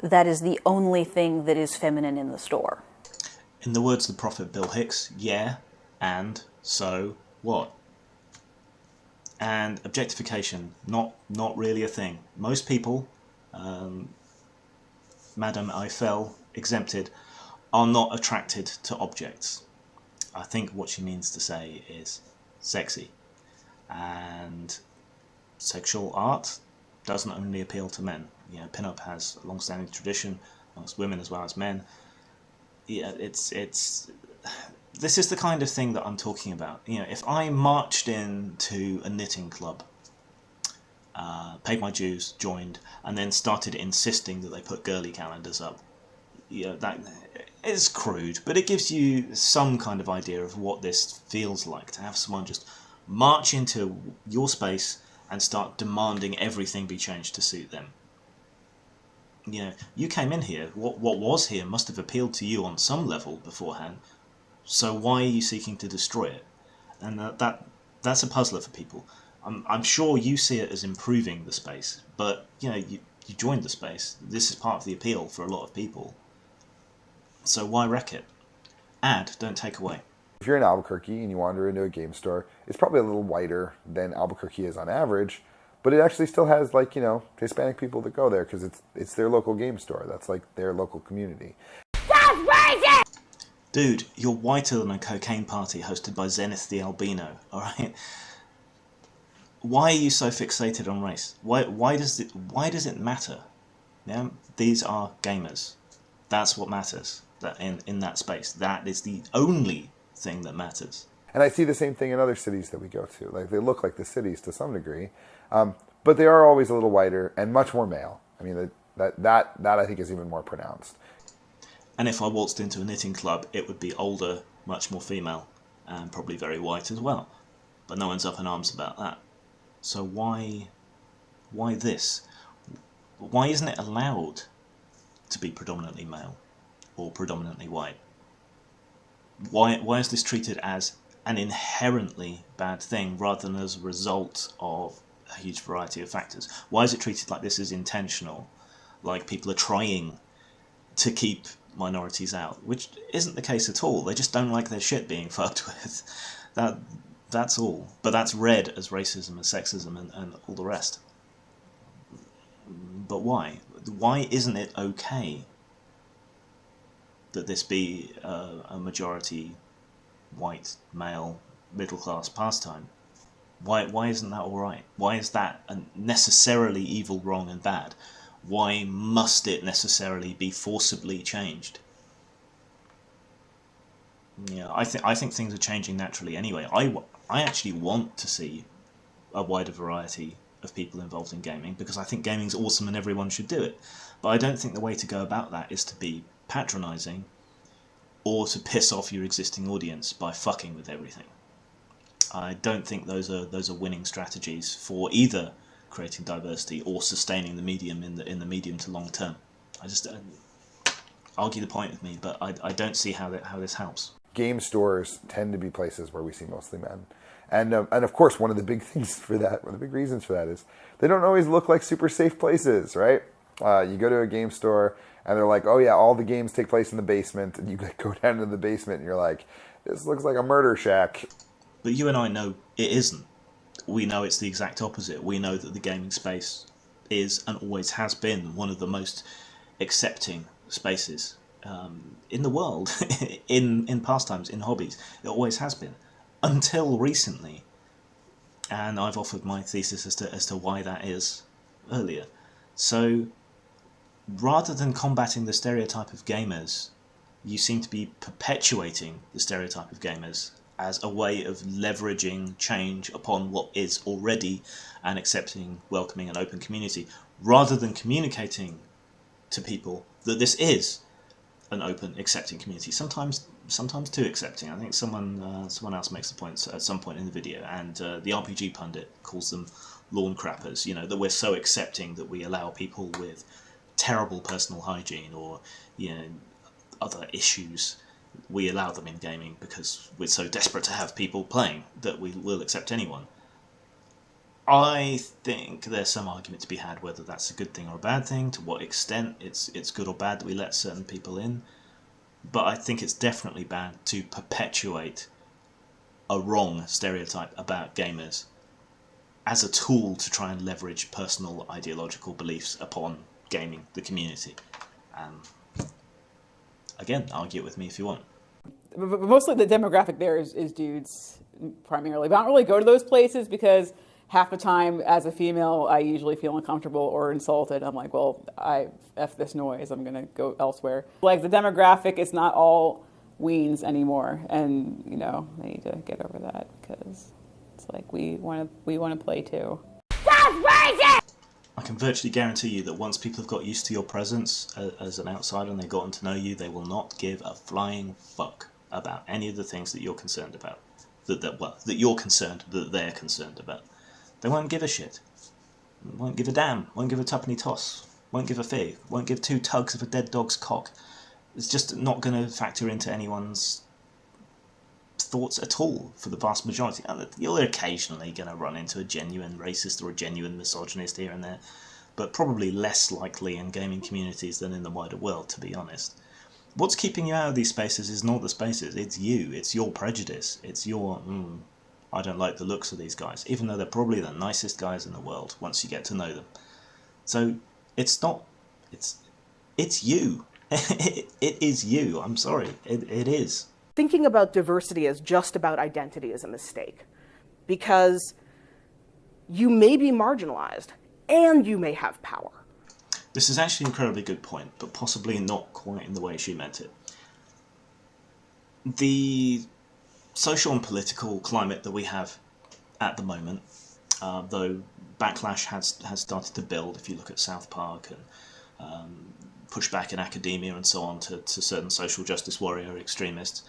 that is the only thing that is feminine in the store. In the words of the prophet Bill Hicks, yeah, and so what? And objectification, not really a thing. Most people, Madame Eiffel exempted, are not attracted to objects. I think what she means to say is sexy. And sexual art doesn't only appeal to men. You know, pin-up has a long-standing tradition amongst women as well as men. Yeah, this is the kind of thing that I'm talking about. You know, if I marched into a knitting club, paid my dues, joined, and then started insisting that they put girly calendars up, you know, that is crude, but it gives you some kind of idea of what this feels like, to have someone just march into your space and start demanding everything be changed to suit them. You came in here. What was here must have appealed to you on some level beforehand. So why are you seeking to destroy it? And that's a puzzler for people. I'm sure you see it as improving the space, but you joined the space. This is part of the appeal for a lot of people. So why wreck it? Add, don't take away. If you're in Albuquerque and you wander into a game store, it's probably a little whiter than Albuquerque is on average, but it actually still has Hispanic people that go there because it's their local game store. That's like their local community. That's racist! Dude, you're whiter than a cocaine party hosted by Zenith the Albino, alright? Why are you so fixated on race? Why does it matter? Yeah? These are gamers. That's what matters in that space. That is the only thing that matters. And I see the same thing in other cities that we go to. Like, they look like the cities to some degree, but they are always a little whiter and much more male. I mean, that I think is even more pronounced. And if I waltzed into a knitting club, it would be older, much more female, and probably very white as well. But no one's up in arms about that. So why this? Why isn't it allowed to be predominantly male or predominantly white? Why is this treated as an inherently bad thing rather than as a result of a huge variety of factors? Why is it treated like this is intentional, like people are trying to keep minorities out, which isn't the case at all. They just don't like their shit being fucked with. That's all. But that's read as racism, as sexism, and all the rest. But why? Why isn't it okay that this be a majority white, male, middle-class pastime? Why isn't that alright? Why is that necessarily evil, wrong, and bad? Why must it necessarily be forcibly changed? Yeah, I think things are changing naturally anyway. I actually want to see a wider variety of people involved in gaming because I think gaming's awesome and everyone should do it. But I don't think the way to go about that is to be patronising or to piss off your existing audience by fucking with everything. I don't think those are winning strategies for either creating diversity or sustaining the medium in the medium to long term. I just argue the point with me, but I don't see how this helps. Game stores tend to be places where we see mostly men, and of course one of the big things for that, one of the big reasons for that is they don't always look like super safe places, right? You go to a game store and they're like, oh yeah, all the games take place in the basement, and you go down to the basement and you're like, this looks like a murder shack. But you and I know it isn't. We know it's the exact opposite. We know that the gaming space is and always has been one of the most accepting spaces in the world, in pastimes, in hobbies. It always has been, until recently. And I've offered my thesis as to why that is earlier. So rather than combating the stereotype of gamers, you seem to be perpetuating the stereotype of gamers as a way of leveraging change upon what is already an accepting, welcoming and open community, rather than communicating to people that this is an open, accepting community. Sometimes too accepting. I think someone else makes the point at some point in the video, and the RPG pundit calls them lawn crappers, that we're so accepting that we allow people with terrible personal hygiene or other issues, we allow them in gaming because we're so desperate to have people playing that we will accept anyone. I think there's some argument to be had whether that's a good thing or a bad thing, to what extent it's good or bad that we let certain people in. But I think it's definitely bad to perpetuate a wrong stereotype about gamers as a tool to try and leverage personal ideological beliefs upon gaming, the community. Again, argue it with me if you want. But mostly the demographic there is dudes primarily. But I don't really go to those places because half the time as a female, I usually feel uncomfortable or insulted. I'm like, well, F this noise. I'm going to go elsewhere. Like the demographic is not all weens anymore. And, they need to get over that because it's like we want to play too. That's racist! I can virtually guarantee you that once people have got used to your presence as an outsider and they've gotten to know you, they will not give a flying fuck about any of the things that you're concerned about. That you're concerned, that they're concerned about. They won't give a shit. Won't give a damn. Won't give a tuppenny toss. won't give a fig, won't give two tugs of a dead dog's cock. It's just not going to factor into anyone's thoughts at all for the vast majority. You're occasionally going to run into a genuine racist or a genuine misogynist here and there, but probably less likely in gaming communities than in the wider world, to be honest. What's keeping you out of these spaces is not the spaces, it's you, it's your prejudice, it's your, I don't like the looks of these guys, even though they're probably the nicest guys in the world once you get to know them. So it's not, it's you. It is you, I'm sorry, it is. Thinking about diversity as just about identity is a mistake, because you may be marginalized and you may have power. This is actually an incredibly good point, but possibly not quite in the way she meant it. The social and political climate that we have at the moment, though backlash has started to build, if you look at South Park and pushback in academia and so on to certain social justice warrior extremists,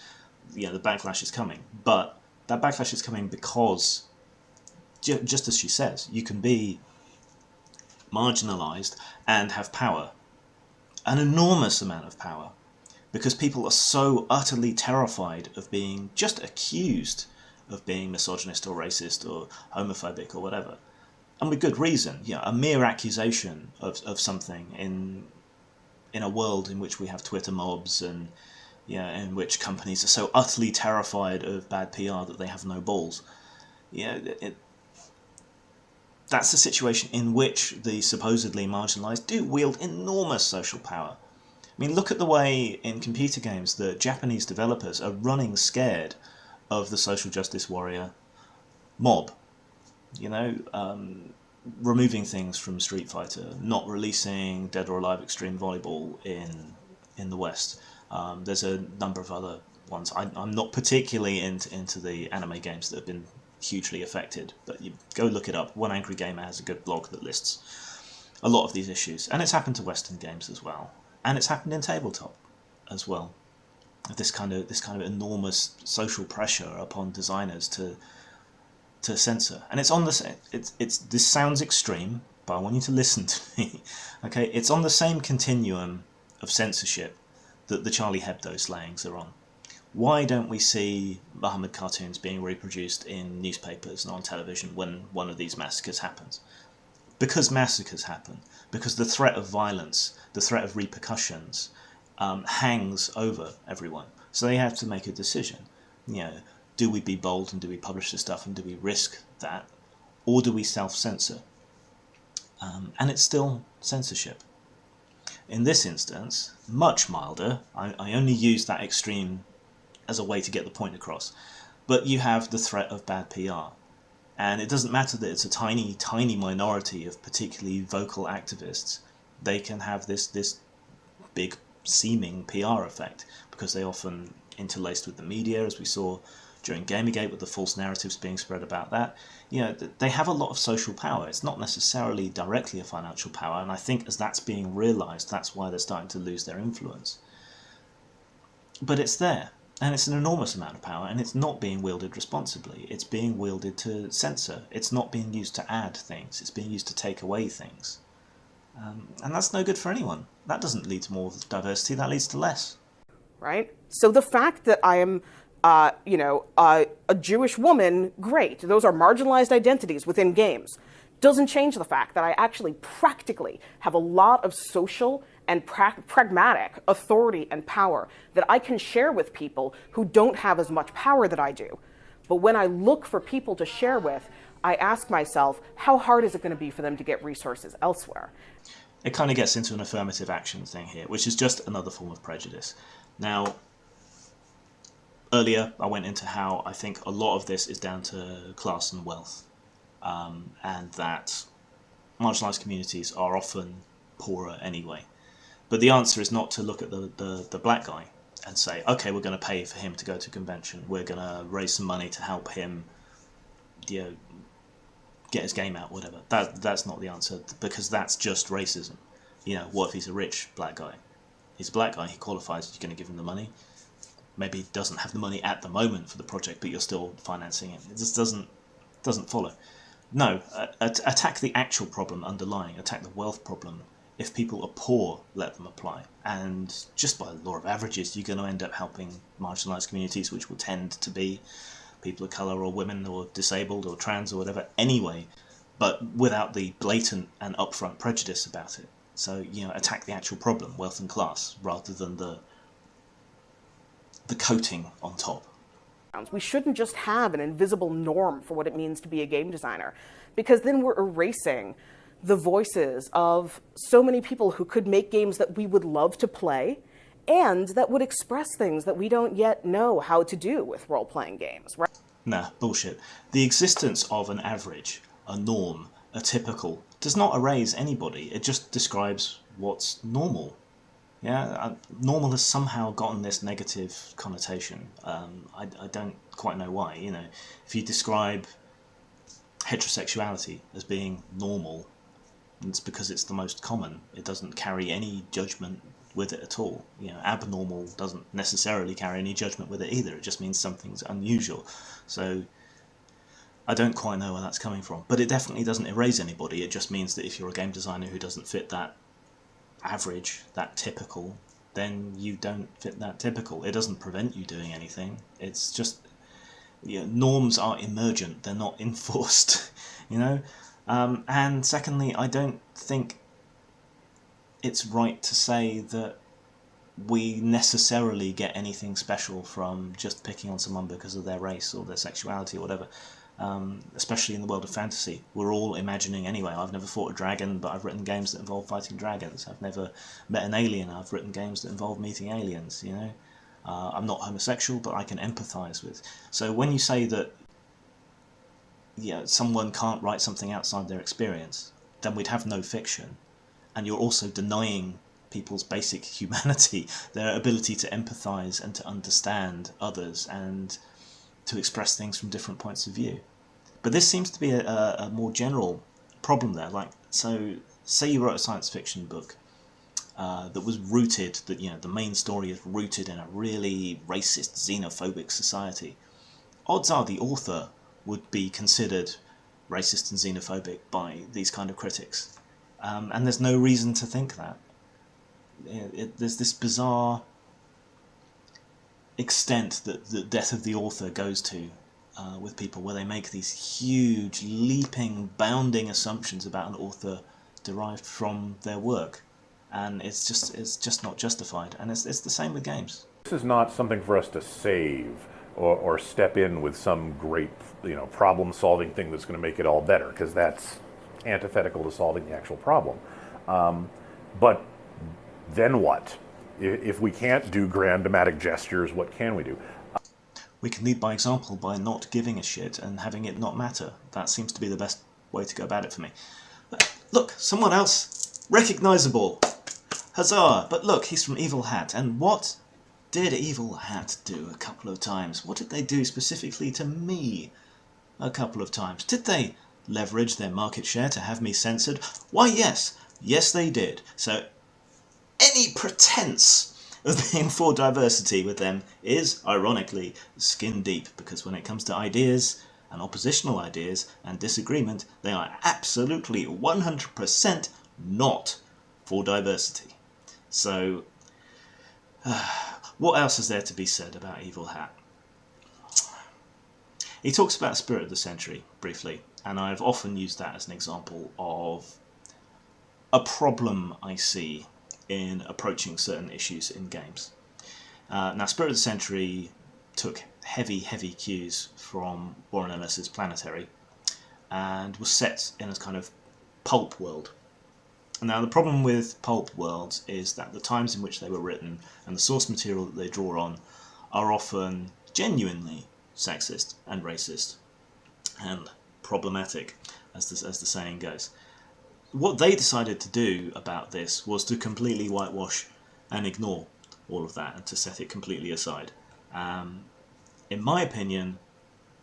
the backlash is coming. But that backlash is coming because, just as she says, you can be marginalized and have power, an enormous amount of power, because people are so utterly terrified of being just accused of being misogynist or racist or homophobic or whatever, and with good reason. A mere accusation of something in a world in which we have Twitter mobs and in which companies are so utterly terrified of bad PR that they have no balls. That's a situation in which the supposedly marginalized do wield enormous social power. I mean, look at the way in computer games that Japanese developers are running scared of the social justice warrior mob. Removing things from Street Fighter, not releasing Dead or Alive Extreme Volleyball in the West. There's a number of other ones. I'm not particularly into the anime games that have been hugely affected, but you go look it up. One Angry Gamer has a good blog that lists a lot of these issues, and it's happened to Western games as well, and it's happened in tabletop as well. This kind of enormous social pressure upon designers to censor, and it's on the this sounds extreme, but I want you to listen to me. Okay, it's on the same continuum of censorship that the Charlie Hebdo slayings are on. Why don't we see Muhammad cartoons being reproduced in newspapers and on television when one of these massacres happens? Because massacres happen. Because the threat of violence, the threat of repercussions, hangs over everyone. So they have to make a decision. Do we be bold and do we publish this stuff and do we risk that? Or do we self-censor? And it's still censorship. In this instance, much milder. I only use that extreme as a way to get the point across. But you have the threat of bad PR. And it doesn't matter that it's a tiny, tiny minority of particularly vocal activists. They can have this big seeming PR effect because they often interlaced with the media, as we saw during Gamergate with the false narratives being spread about that. They have a lot of social power. It's not necessarily directly a financial power, and I think as that's being realised, that's why they're starting to lose their influence. But it's there. And it's an enormous amount of power, and it's not being wielded responsibly. It's being wielded to censor. It's not being used to add things. It's being used to take away things. And that's no good for anyone. That doesn't lead to more diversity. That leads to less. Right? So the fact that I am, a Jewish woman, great. Those are marginalized identities within games. Doesn't change the fact that I actually practically have a lot of social and pragmatic authority and power that I can share with people who don't have as much power that I do. But when I look for people to share with, I ask myself, how hard is it going to be for them to get resources elsewhere? It kind of gets into an affirmative action thing here, which is just another form of prejudice. Now, earlier I went into how I think a lot of this is down to class and wealth, and that marginalised communities are often poorer anyway. But the answer is not to look at the black guy and say, okay, we're going to pay for him to go to a convention. We're going to raise some money to help him get his game out, whatever. That's not the answer, because that's just racism. What if he's a rich black guy? He's a black guy, he qualifies, you're going to give him the money. Maybe he doesn't have the money at the moment for the project, but you're still financing it. It just doesn't follow. No, attack the actual problem underlying, attack the wealth problem if people are poor, let them apply. And just by the law of averages, you're going to end up helping marginalised communities, which will tend to be people of colour or women or disabled or trans or whatever anyway, but without the blatant and upfront prejudice about it. So, attack the actual problem, wealth and class, rather than the coating on top. We shouldn't just have an invisible norm for what it means to be a game designer, because then we're erasing the voices of so many people who could make games that we would love to play and that would express things that we don't yet know how to do with role-playing games, right? Nah, bullshit. The existence of an average, a norm, a typical, does not erase anybody. It just describes what's normal. Yeah, normal has somehow gotten this negative connotation. I don't quite know why. If you describe heterosexuality as being normal, it's because it's the most common. It doesn't carry any judgment with it at all. Abnormal doesn't necessarily carry any judgment with it either. It just means something's unusual. So I don't quite know where that's coming from. But it definitely doesn't erase anybody. It just means that if you're a game designer who doesn't fit that average, that typical, then you don't fit that typical. It doesn't prevent you doing anything. It's just, norms are emergent. They're not enforced, And secondly, I don't think it's right to say that we necessarily get anything special from just picking on someone because of their race or their sexuality or whatever. Especially in the world of fantasy. We're all imagining anyway. I've never fought a dragon, but I've written games that involve fighting dragons. I've never met an alien. I've written games that involve meeting aliens, I'm not homosexual, but I can empathise with. So when you say that someone can't write something outside their experience, then we'd have no fiction. And you're also denying people's basic humanity, their ability to empathise and to understand others and to express things from different points of view. But this seems to be a more general problem there. So say you wrote a science fiction book that was rooted, that the main story is rooted in a really racist, xenophobic society. Odds are the author would be considered racist and xenophobic by these kind of critics. And there's no reason to think that. There's this bizarre extent that the death of the author goes to with people, where they make these huge, leaping, bounding assumptions about an author derived from their work. And it's just not justified. And it's the same with games. This is not something for us to save or step in with some great, problem-solving thing that's going to make it all better, because that's antithetical to solving the actual problem. But then what? If we can't do grand dramatic gestures, what can we do? We can lead by example by not giving a shit and having it not matter. That seems to be the best way to go about it for me. Look, someone else, recognisable. Huzzah! But look, he's from Evil Hat. And what did Evil Hat do a couple of times? What did they do specifically to me a couple of times? Did they leverage their market share to have me censored? Why, yes. Yes, they did. So any pretense of being for diversity with them is, ironically, skin deep, because when it comes to ideas and oppositional ideas and disagreement, they are absolutely 100% not for diversity. So, what else is there to be said about Evil Hat? He talks about Spirit of the Century, briefly, and I've often used that as an example of a problem I see in approaching certain issues in games. Now, Spirit of the Century took heavy cues from Warren Ellis's Planetary and was set in a kind of pulp world. Now, the problem with pulp worlds is that the times in which they were written and the source material that they draw on are often genuinely sexist and racist and problematic, as the saying goes. What they decided to do about this was to completely whitewash and ignore all of that and to set it completely aside. In my opinion,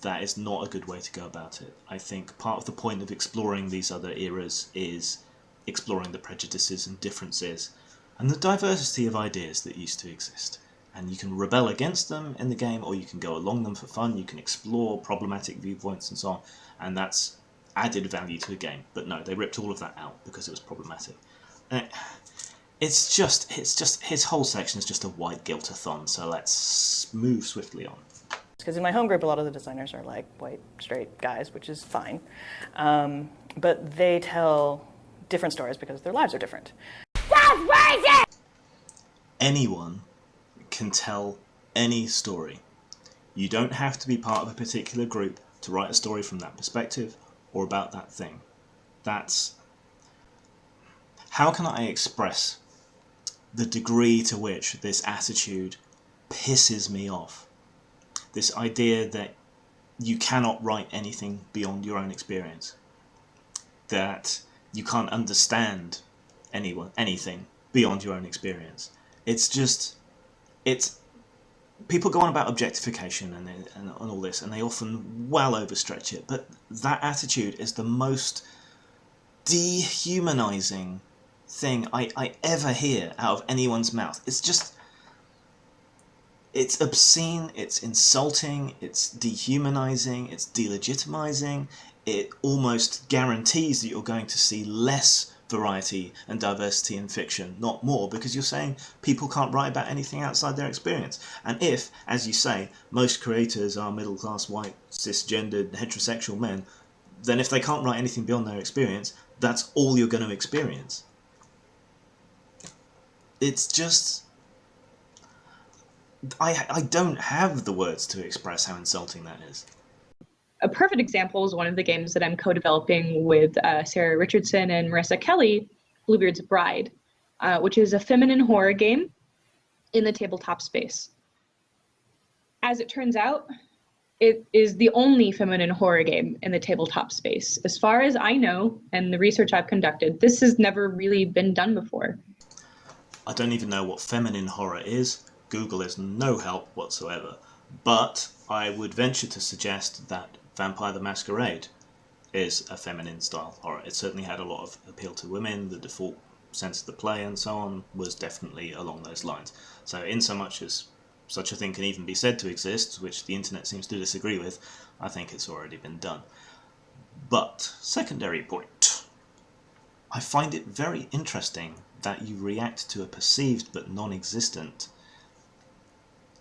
that is not a good way to go about it. I think part of the point of exploring these other eras is exploring the prejudices and differences and the diversity of ideas that used to exist. And you can rebel against them in the game, or you can go along them for fun. You can explore problematic viewpoints and so on, and that's added value to the game. But no, they ripped all of that out because it was problematic. It's just his whole section is just a white guilt-a-thon. So let's move swiftly on. Because in my home group, a lot of the designers are like white, straight guys, which is fine. But they tell different stories because their lives are different. That's racist! Anyone can tell any story. You don't have to be part of a particular group to write a story from that perspective or about that thing. That's... How can I express the degree to which this attitude pisses me off? This idea that you cannot write anything beyond your own experience. That you can't understand anything beyond your own experience. It's just... People go on about objectification and all this, and they often well overstretch it, but that attitude is the most dehumanizing thing I ever hear out of anyone's mouth. It's just... It's obscene, it's insulting, it's dehumanizing, it's delegitimizing. It almost guarantees that you're going to see less variety and diversity in fiction, not more, because you're saying people can't write about anything outside their experience. And if, as you say, most creators are middle-class, white, cisgendered, heterosexual men, then if they can't write anything beyond their experience, that's all you're going to experience. It's just... I don't have the words to express how insulting that is. A perfect example is one of the games that I'm co-developing with Sarah Richardson and Marissa Kelly, Bluebeard's Bride, which is a feminine horror game in the tabletop space. As it turns out, it is the only feminine horror game in the tabletop space. As far as I know, and the research I've conducted, this has never really been done before. I don't even know what feminine horror is. Google is no help whatsoever. But I would venture to suggest that Vampire the Masquerade is a feminine style horror. It certainly had a lot of appeal to women. The default sense of the play and so on was definitely along those lines. So in so much as such a thing can even be said to exist, which the internet seems to disagree with, I think it's already been done. But, secondary point. I find it very interesting that you react to a perceived but non-existent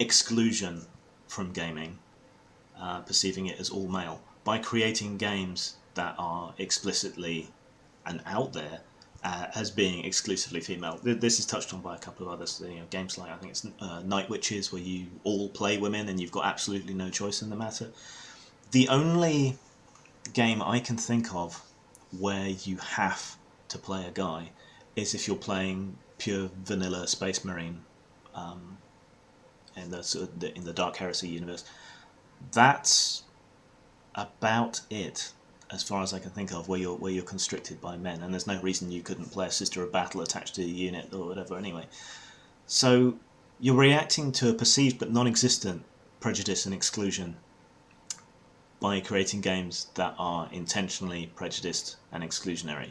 exclusion from gaming, perceiving it as all male, by creating games that are explicitly and out there as being exclusively female. This is touched on by a couple of others. Games like, I think it's Night Witches, where you all play women and you've got absolutely no choice in the matter. The only game I can think of where you have to play a guy is if you're playing pure vanilla Space Marine in the Dark Heresy universe. That's about it, as far as I can think of, where you're constricted by men, and there's no reason you couldn't play a Sister of Battle attached to a unit or whatever anyway. So you're reacting to a perceived but non-existent prejudice and exclusion by creating games that are intentionally prejudiced and exclusionary.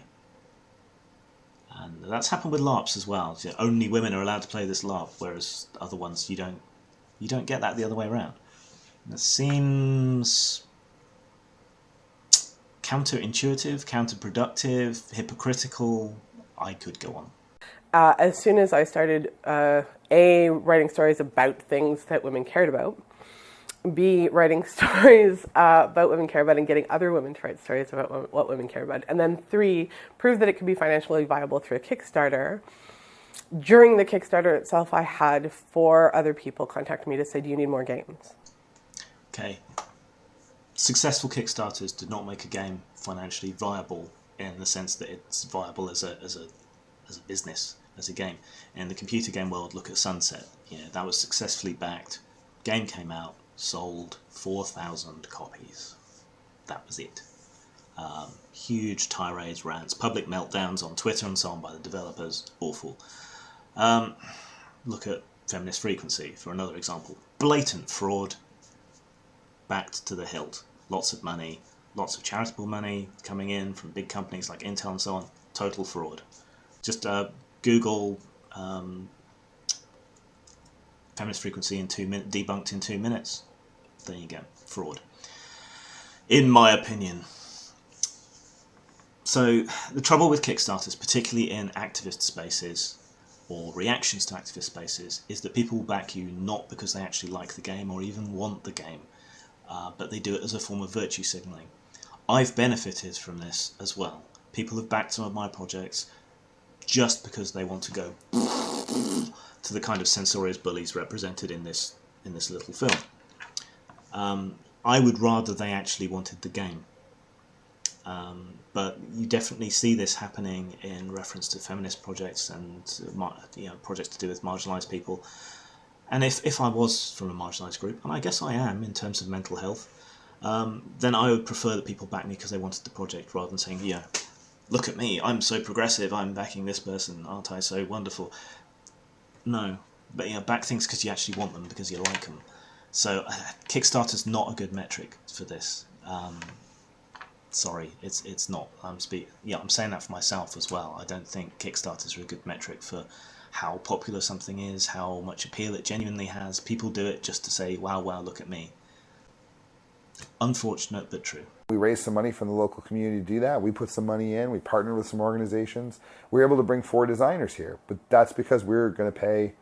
And that's happened with LARPs as well. So only women are allowed to play this LARP, whereas other ones you don't get that the other way around. And it seems counterintuitive, counterproductive, hypocritical. I could go on. As soon as I started writing stories about things that women cared about, B, writing stories about women care about and getting other women to write stories about what women care about, and then 3, prove that it could be financially viable through a Kickstarter. During the Kickstarter itself, I had 4 other people contact me to say, do you need more games? Okay. Successful Kickstarters do not make a game financially viable in the sense that it's viable as a business, as a game. In the computer game world, look at Sunset. That was successfully backed. Game came out, sold 4,000 copies. That was it. Huge tirades, rants, public meltdowns on Twitter and so on by the developers. Awful. Look at Feminist Frequency for another example. Blatant fraud, backed to the hilt. Lots of money, lots of charitable money coming in from big companies like Intel and so on. Total fraud. Just Google Feminist Frequency in 2 minutes, debunked in 2 minutes. There you go. Fraud. In my opinion, So the trouble with Kickstarters, particularly in activist spaces or reactions to activist spaces, is that people will back you not because they actually like the game or even want the game, but they do it as a form of virtue signalling. I've benefited from this as well. People have backed some of my projects just because they want to go to the kind of censorious bullies represented in this little film. I would rather they actually wanted the game. But you definitely see this happening in reference to feminist projects and projects to do with marginalised people. And if I was from a marginalised group, and I guess I am in terms of mental health, then I would prefer that people back me because they wanted the project rather than saying, yeah, look at me, I'm so progressive, I'm backing this person, aren't I so wonderful? No, but back things because you actually want them, because you like them. So Kickstarter's not a good metric for this. Sorry, it's not. I'm saying that for myself as well. I don't think Kickstarters are a good metric for how popular something is, how much appeal it genuinely has. People do it just to say, wow, look at me. Unfortunate, but true. We raised some money from the local community to do that. We put some money in. We partnered with some organizations. We were able to bring 4 designers here, but that's because we were going to pay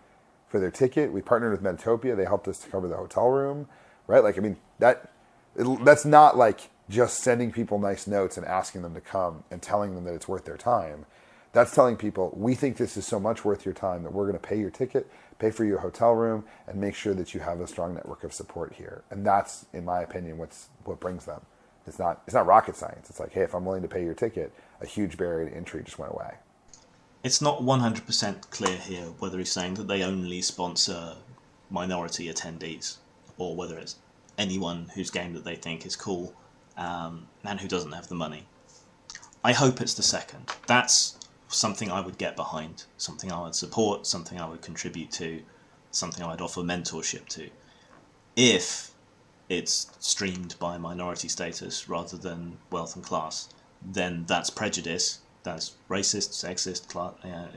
for their ticket. We partnered with Metopia. They helped us to cover the hotel room, right? Like, I mean, that's not like just sending people nice notes and asking them to come and telling them that it's worth their time. That's telling people, we think this is so much worth your time that we're going to pay your ticket, pay for your hotel room, and make sure that you have a strong network of support here. And that's, in my opinion, what brings them. It's not rocket science. It's like, hey, if I'm willing to pay your ticket, a huge barrier to entry just went away. It's not 100% clear here whether he's saying that they only sponsor minority attendees or whether it's anyone whose game that they think is cool and who doesn't have the money. I hope it's the second. That's something I would get behind, something I would support, something I would contribute to, something I would offer mentorship to. If it's streamed by minority status rather than wealth and class, then that's prejudice, that's racist, sexist,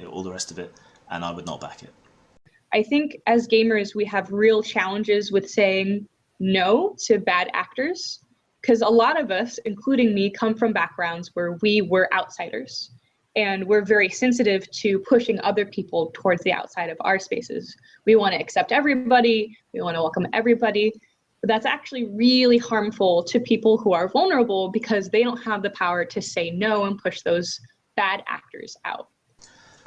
all the rest of it, and I would not back it. I think as gamers, we have real challenges with saying no to bad actors, because a lot of us, including me, come from backgrounds where we were outsiders, and we're very sensitive to pushing other people towards the outside of our spaces. We want to accept everybody, we want to welcome everybody, but that's actually really harmful to people who are vulnerable because they don't have the power to say no and push those bad actors out.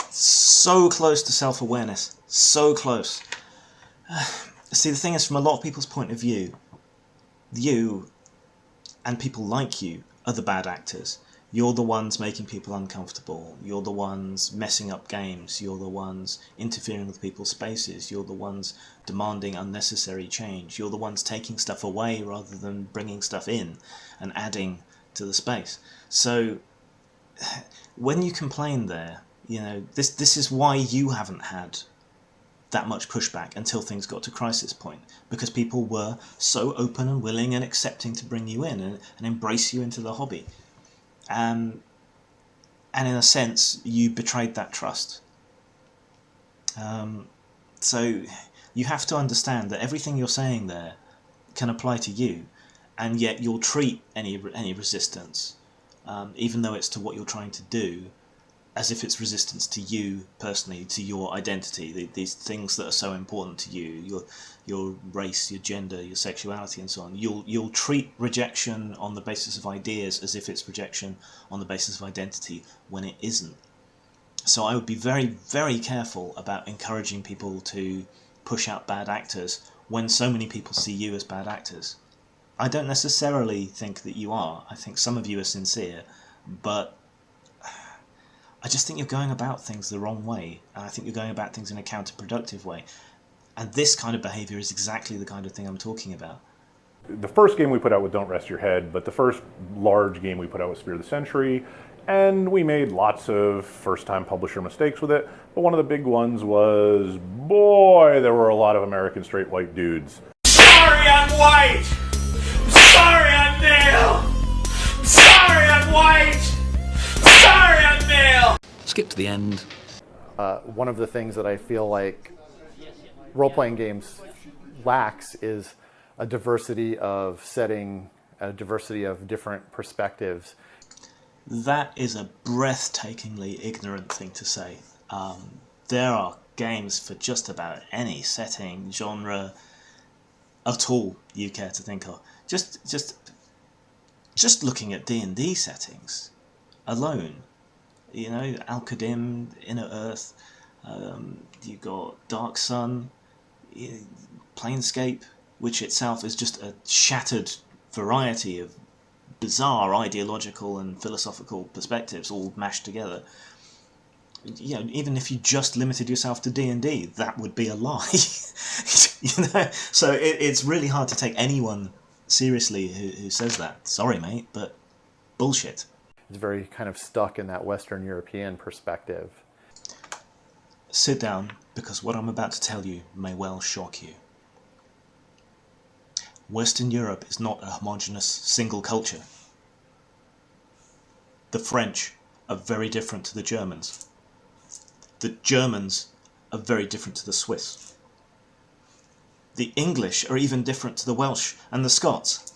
So close to self-awareness, so close. See, the thing is, from a lot of people's point of view, you and people like you are the bad actors. You're the ones making people uncomfortable. You're the ones messing up games. You're the ones interfering with people's spaces. You're the ones demanding unnecessary change. You're the ones taking stuff away rather than bringing stuff in and adding to the space. So when you complain there, this is why you haven't had that much pushback until things got to crisis point, because people were so open and willing and accepting to bring you in and embrace you into the hobby. And in a sense, you betrayed that trust. So you have to understand that everything you're saying there can apply to you, and yet you'll treat any resistance, even though it's to what you're trying to do, as if it's resistance to you personally, to your identity, these things that are so important to you, your race, your gender, your sexuality, and so on. You'll treat rejection on the basis of ideas as if it's rejection on the basis of identity, when it isn't. So I would be very, very careful about encouraging people to push out bad actors when so many people see you as bad actors. I don't necessarily think that you are. I think some of you are sincere, but I just think you're going about things the wrong way, and I think you're going about things in a counterproductive way. And this kind of behaviour is exactly the kind of thing I'm talking about. The first game we put out was Don't Rest Your Head, but the first large game we put out was Spear of the Century, and we made lots of first-time publisher mistakes with it, but one of the big ones was, boy, there were a lot of American straight white dudes. Sorry I'm white! Sorry I'm male! Sorry I'm white! Sorry I'm male! Skip to the end. One of the things that I feel like role-playing games lacks is a diversity of setting, a diversity of different perspectives. That is a breathtakingly ignorant thing to say. There are games for just about any setting, genre, at all you care to think of. Just looking at D&D settings alone, you know, Al-Qadim, Inner Earth, you got Dark Sun, Planescape, which itself is just a shattered variety of bizarre ideological and philosophical perspectives all mashed together. You know, even if you just limited yourself to D&D, that would be a lie. You know, so it's really hard to take anyone seriously who says that. Sorry, mate, but bullshit. It's very kind of stuck in that Western European perspective. Sit down, because what I'm about to tell you may well shock you. Western Europe is not a homogeneous single culture. The French are very different to the Germans. The Germans are very different to the Swiss. The English are even different to the Welsh and the Scots.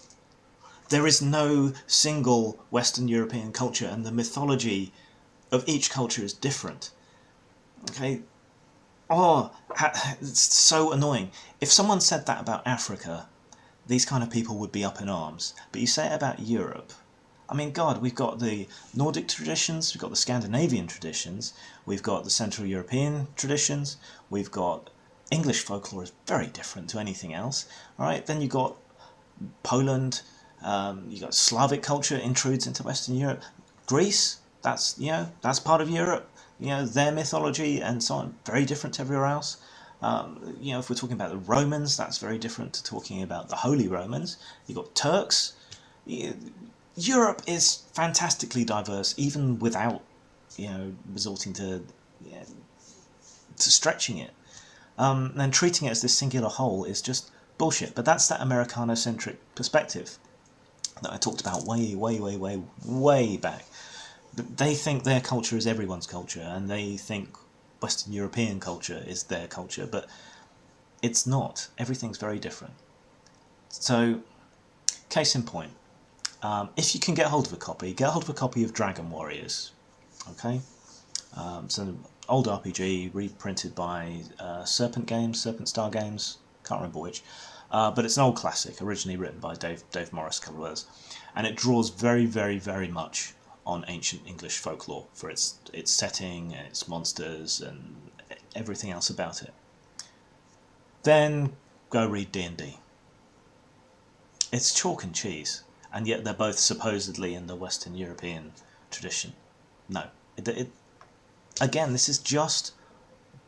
There is no single Western European culture, and the mythology of each culture is different. Okay? Oh, it's so annoying. If someone said that about Africa, these kind of people would be up in arms. But you say it about Europe. I mean, God, we've got the Nordic traditions, we've got the Scandinavian traditions, we've got the Central European traditions, we've got English folklore is very different to anything else. All right, then you've got Poland, you've got Slavic culture intrudes into Western Europe. Greece, that's, you know, that's part of Europe. You know, their mythology and so on, very different to everywhere else. You know, if we're talking about the Romans, that's very different to talking about the Holy Romans. You've got Turks. Europe is fantastically diverse, even without, you know, resorting to stretching it. And treating it as this singular whole is just bullshit. But that's that Americano-centric perspective that I talked about way back. They think their culture is everyone's culture, and they think Western European culture is their culture, but it's not. Everything's very different. So, case in point, if you can get hold of a copy, get hold of a copy of Dragon Warriors. Okay? It's an old RPG reprinted by Serpent Star Games, can't remember which, but it's an old classic, originally written by Dave Morris, a couple of others, and it draws very much on ancient English folklore for its setting, its monsters, and everything else about it. Then go read D&D. It's chalk and cheese, and yet they're both supposedly in the Western European tradition. No. Again, this is just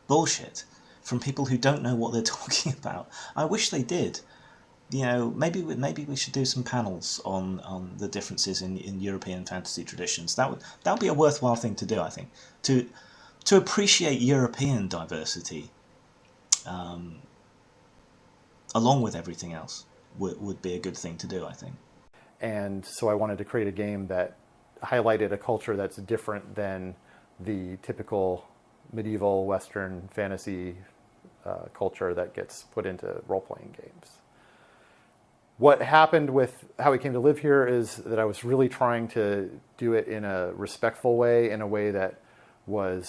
bullshit from people who don't know what they're talking about. I wish they did. You know, maybe we should do some panels on the differences in European fantasy traditions. That would be a worthwhile thing to do, I think. To appreciate European diversity, along with everything else, would be a good thing to do, I think. And so I wanted to create a game that highlighted a culture that's different than the typical medieval Western fantasy culture that gets put into role-playing games. What happened with how we came to live here is that I was really trying to do it in a respectful way, in a way that would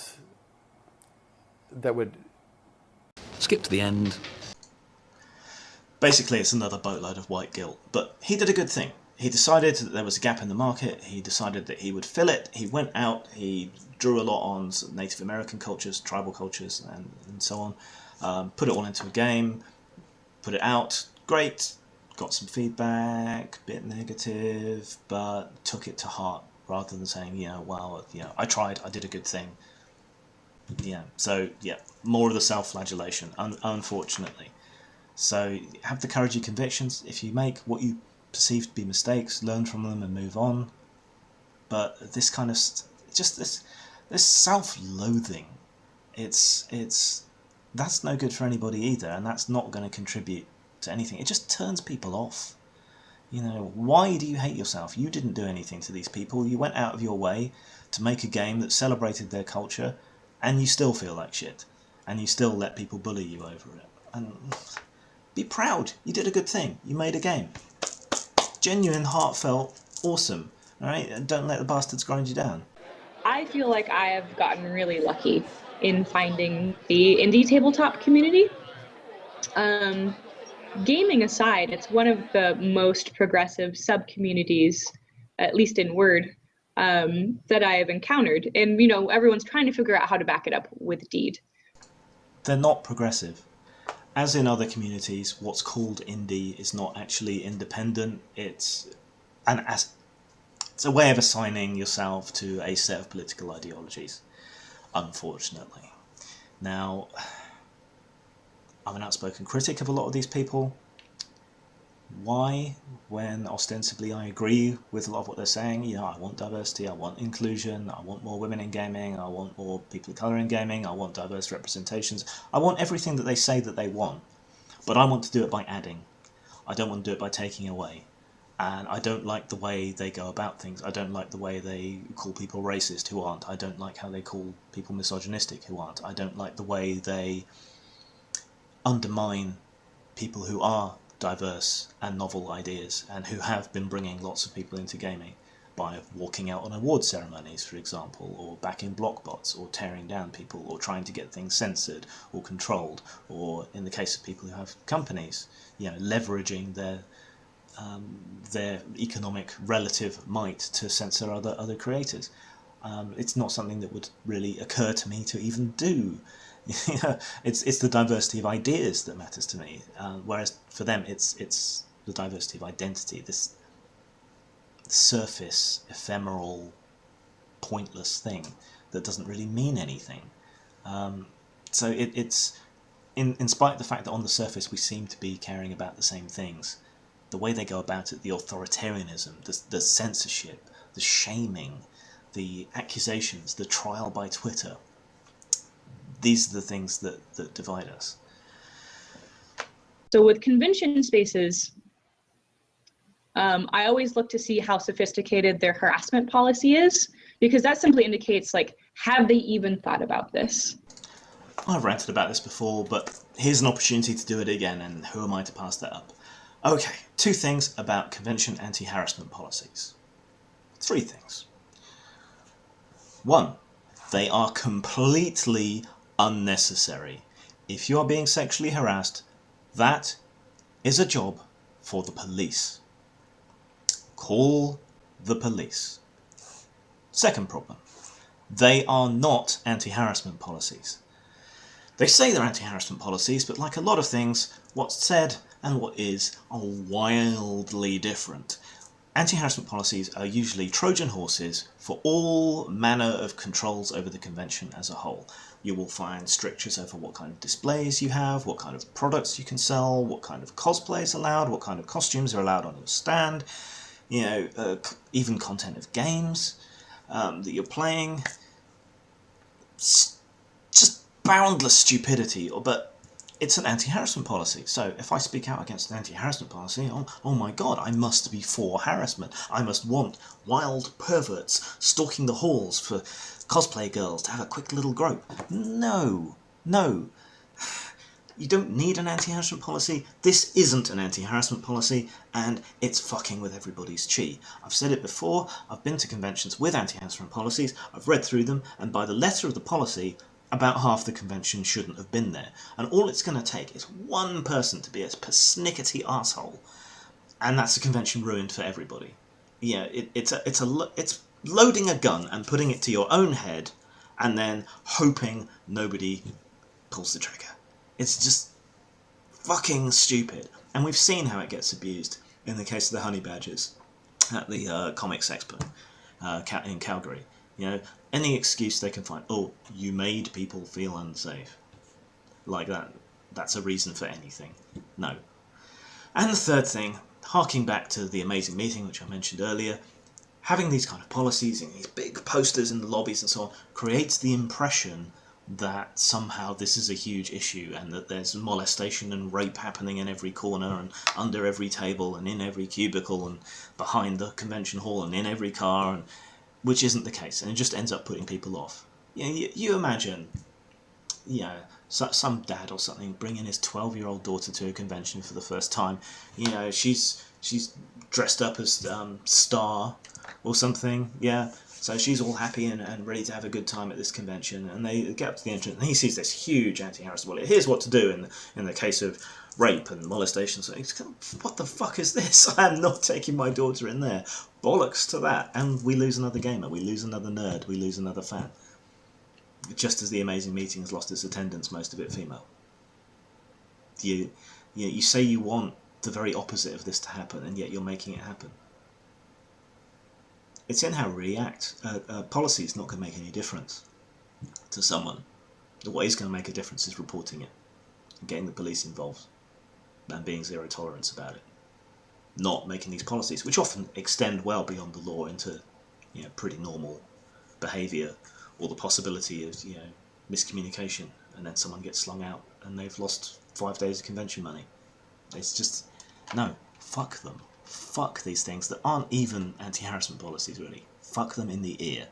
skip to the end. Basically, it's another boatload of white guilt, but he did a good thing. He decided that there was a gap in the market. He decided that he would fill it. He went out. He drew a lot on Native American cultures, tribal cultures, and so on. Put it all into a game. Put it out. Great. Got some feedback. Bit negative, but took it to heart rather than saying, well, I tried. I did a good thing. Yeah. So more of the self-flagellation, unfortunately. So have the courage of convictions. If you make what you perceive to be mistakes, learn from them and move on. But this kind of this self-loathing, it's that's no good for anybody either, and that's not going to contribute to anything. It just turns people off. Why do you hate yourself? You didn't do anything to these people. You went out of your way to make a game that celebrated their culture, and you still feel like shit, and you still let people bully you over it. And be proud. You did a good thing. You made a game. Genuine, heartfelt, awesome. All right, don't let the bastards grind you down. I feel like I have gotten really lucky in finding the indie tabletop community. Gaming aside, it's one of the most progressive sub-communities, at least in Word, that I have encountered. And, everyone's trying to figure out how to back it up with deed. They're not progressive. As in other communities, what's called indie is not actually independent. It's a way of assigning yourself to a set of political ideologies, unfortunately. Now, I'm an outspoken critic of a lot of these people. Why? When ostensibly I agree with a lot of what they're saying. I want diversity, I want inclusion, I want more women in gaming, I want more people of colour in gaming, I want diverse representations. I want everything that they say that they want. But I want to do it by adding. I don't want to do it by taking away. And I don't like the way they go about things. I don't like the way they call people racist who aren't. I don't like how they call people misogynistic who aren't. I don't like the way they undermine people who are diverse and novel ideas and who have been bringing lots of people into gaming by walking out on award ceremonies, for example, or backing block bots, or tearing down people, or trying to get things censored or controlled, or in the case of people who have companies, leveraging their economic relative might to censor other creators. It's not something that would really occur to me to even do. It's the diversity of ideas that matters to me, whereas for them it's the diversity of identity, this surface, ephemeral, pointless thing that doesn't really mean anything. So it's in spite of the fact that on the surface we seem to be caring about the same things, the way they go about it, the authoritarianism, the censorship, the shaming, the accusations, the trial by Twitter, these are the things that divide us. So with convention spaces, I always look to see how sophisticated their harassment policy is, because that simply indicates, have they even thought about this? I've ranted about this before, but here's an opportunity to do it again, and who am I to pass that up? Okay, 2 things about convention anti-harassment policies. 3 things. 1, they are completely unnecessary. If you are being sexually harassed, that is a job for the police. Call the police. 2nd problem, they are not anti-harassment policies. They say they're anti-harassment policies, but like a lot of things, what's said and what is are wildly different. Anti-harassment policies are usually Trojan horses for all manner of controls over the convention as a whole. You will find strictures over what kind of displays you have, what kind of products you can sell, what kind of cosplay is allowed, what kind of costumes are allowed on your stand, even content of games that you're playing. It's just boundless stupidity, but it's an anti-harassment policy. So if I speak out against an anti-harassment policy, oh my god, I must be for harassment. I must want wild perverts stalking the halls for cosplay girls to have a quick little grope. No. You don't need an anti-harassment policy. This isn't an anti-harassment policy, and it's fucking with everybody's chi. I've said it before, I've been to conventions with anti-harassment policies, I've read through them, and by the letter of the policy, about half the convention shouldn't have been there. And all it's going to take is one person to be a persnickety arsehole, and that's a convention ruined for everybody. It's loading a gun and putting it to your own head, and then hoping nobody pulls the trigger. It's just fucking stupid. And we've seen how it gets abused in the case of the honey badgers at the Comics Expo in Calgary. Any excuse they can find. Oh, you made people feel unsafe. Like that. That's a reason for anything. No. And the 3rd thing, harking back to the amazing meeting which I mentioned earlier, having these kind of policies and these big posters in the lobbies and so on creates the impression that somehow this is a huge issue and that there's molestation and rape happening in every corner and under every table and in every cubicle and behind the convention hall and in every car, and which isn't the case, and it just ends up putting people off. You imagine, some dad or something bringing his 12-year-old daughter to a convention for the first time. She's dressed up as Star or something. Yeah. So she's all happy and ready to have a good time at this convention, and they get up to the entrance, and he sees this huge anti-harassment. Well, here's what to do in the case of rape and molestation. So he's going, what the fuck is this? I am not taking my daughter in there. Bollocks to that. And we lose another gamer, we lose another nerd, we lose another fan. Just as the Amazing Meeting has lost its attendance, most of it female. You say you want the very opposite of this to happen, and yet you're making it happen. It's in how we react. Policy is not going to make any difference to someone. What is going to make a difference is reporting it, and getting the police involved, and being zero tolerance about it. Not making these policies, which often extend well beyond the law into, pretty normal behaviour, or the possibility of, miscommunication, and then someone gets slung out and they've lost 5 days of convention money. It's just, no, fuck them. Fuck these things that aren't even anti-harassment policies, really. Fuck them in the ear.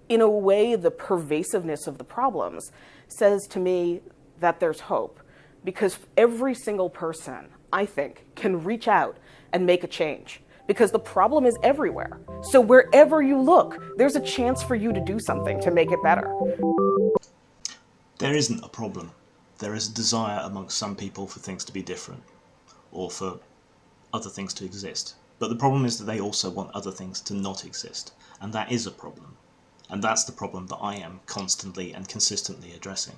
In a way, the pervasiveness of the problems says to me that there's hope, because every single person, I think, can reach out and make a change, because the problem is everywhere. So wherever you look, there's a chance for you to do something to make it better. There isn't a problem. There is a desire amongst some people for things to be different, or for other things to exist. But the problem is that they also want other things to not exist, and that is a problem. And that's the problem that I am constantly and consistently addressing.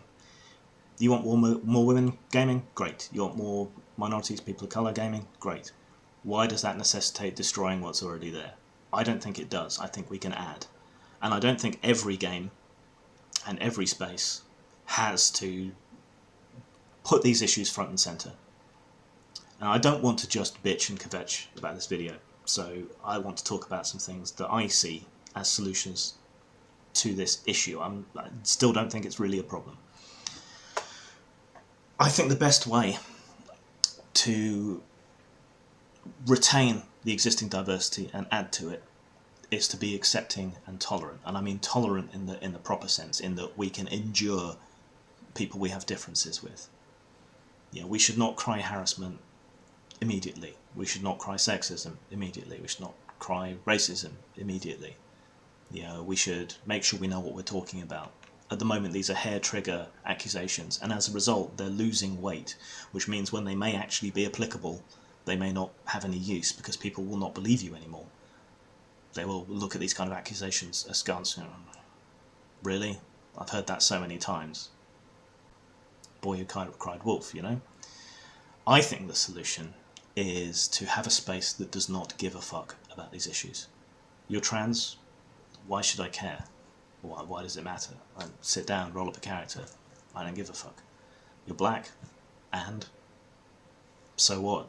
You want more women gaming? Great. You want more minorities, people of colour gaming? Great. Why does that necessitate destroying what's already there? I don't think it does. I think we can add. And I don't think every game and every space has to put these issues front and centre. Now, I don't want to just bitch and kvetch about this video, so I want to talk about some things that I see as solutions to this issue. I still don't think it's really a problem. I think the best way to retain the existing diversity and add to it is to be accepting and tolerant. And I mean tolerant in the proper sense, in that we can endure people we have differences with. We should not cry harassment immediately. We should not cry sexism immediately. We should not cry racism immediately. We should make sure we know what we're talking about. At the moment, these are hair trigger accusations, and as a result, they're losing weight, which means when they may actually be applicable, they may not have any use, because people will not believe you anymore. They will look at these kind of accusations askance. Really? I've heard that so many times. Boy who kind of cried wolf, I think the solution is to have a space that does not give a fuck about these issues. You're trans? Why should I care? Why does it matter? Sit down, roll up a character. I don't give a fuck. You're black? And? So what?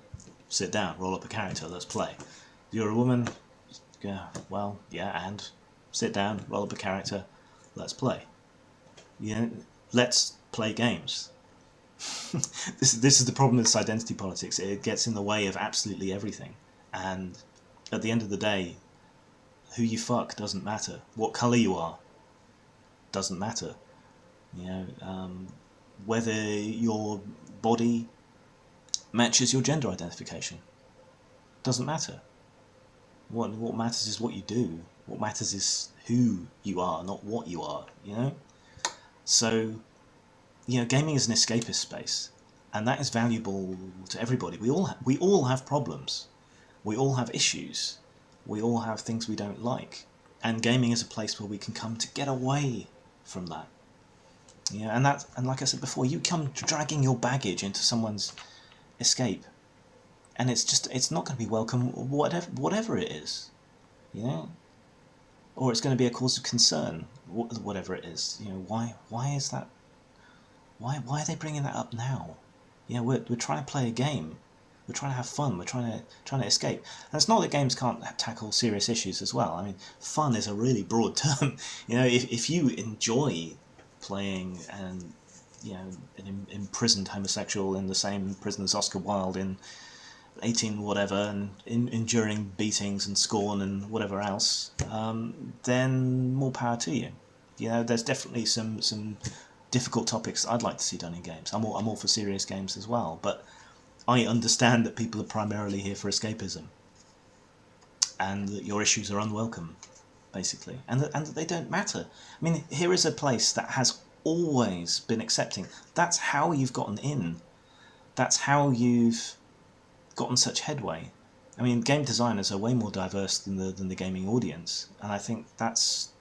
Sit down, roll up a character, let's play. You're a woman? Yeah, well, yeah, and? Sit down, roll up a character, let's play. Let's play games. This is the problem with this identity politics. It gets in the way of absolutely everything. And at the end of the day, who you fuck doesn't matter. What colour you are doesn't matter. Whether your body matches your gender identification doesn't matter. What matters is what you do. What matters is who you are, not what you are. So, gaming is an escapist space, and that is valuable to everybody. We all have problems. We all have issues. We all have things we don't like, and gaming is a place where we can come to get away from that. And like I said before, you come dragging your baggage into someone's escape, and it's not going to be welcome, whatever it is, or it's going to be a cause of concern, whatever it is. Why is that? Why are they bringing that up now? We're trying to play a game. We're trying to have fun. We're trying to escape. And it's not that games can't tackle serious issues as well. I mean, fun is a really broad term. If you enjoy playing an imprisoned homosexual in the same prison as Oscar Wilde in 18 whatever, and enduring beatings and scorn and whatever else, then more power to you. There's definitely some difficult topics I'd like to see done in games. I'm all for serious games as well, but I understand that people are primarily here for escapism. and that your issues are unwelcome, basically, and that they don't matter. I mean, here is a place that has always been accepting. That's how you've gotten in. That's how you've gotten such headway. I mean, game designers are way more diverse than the gaming audience, and I think that's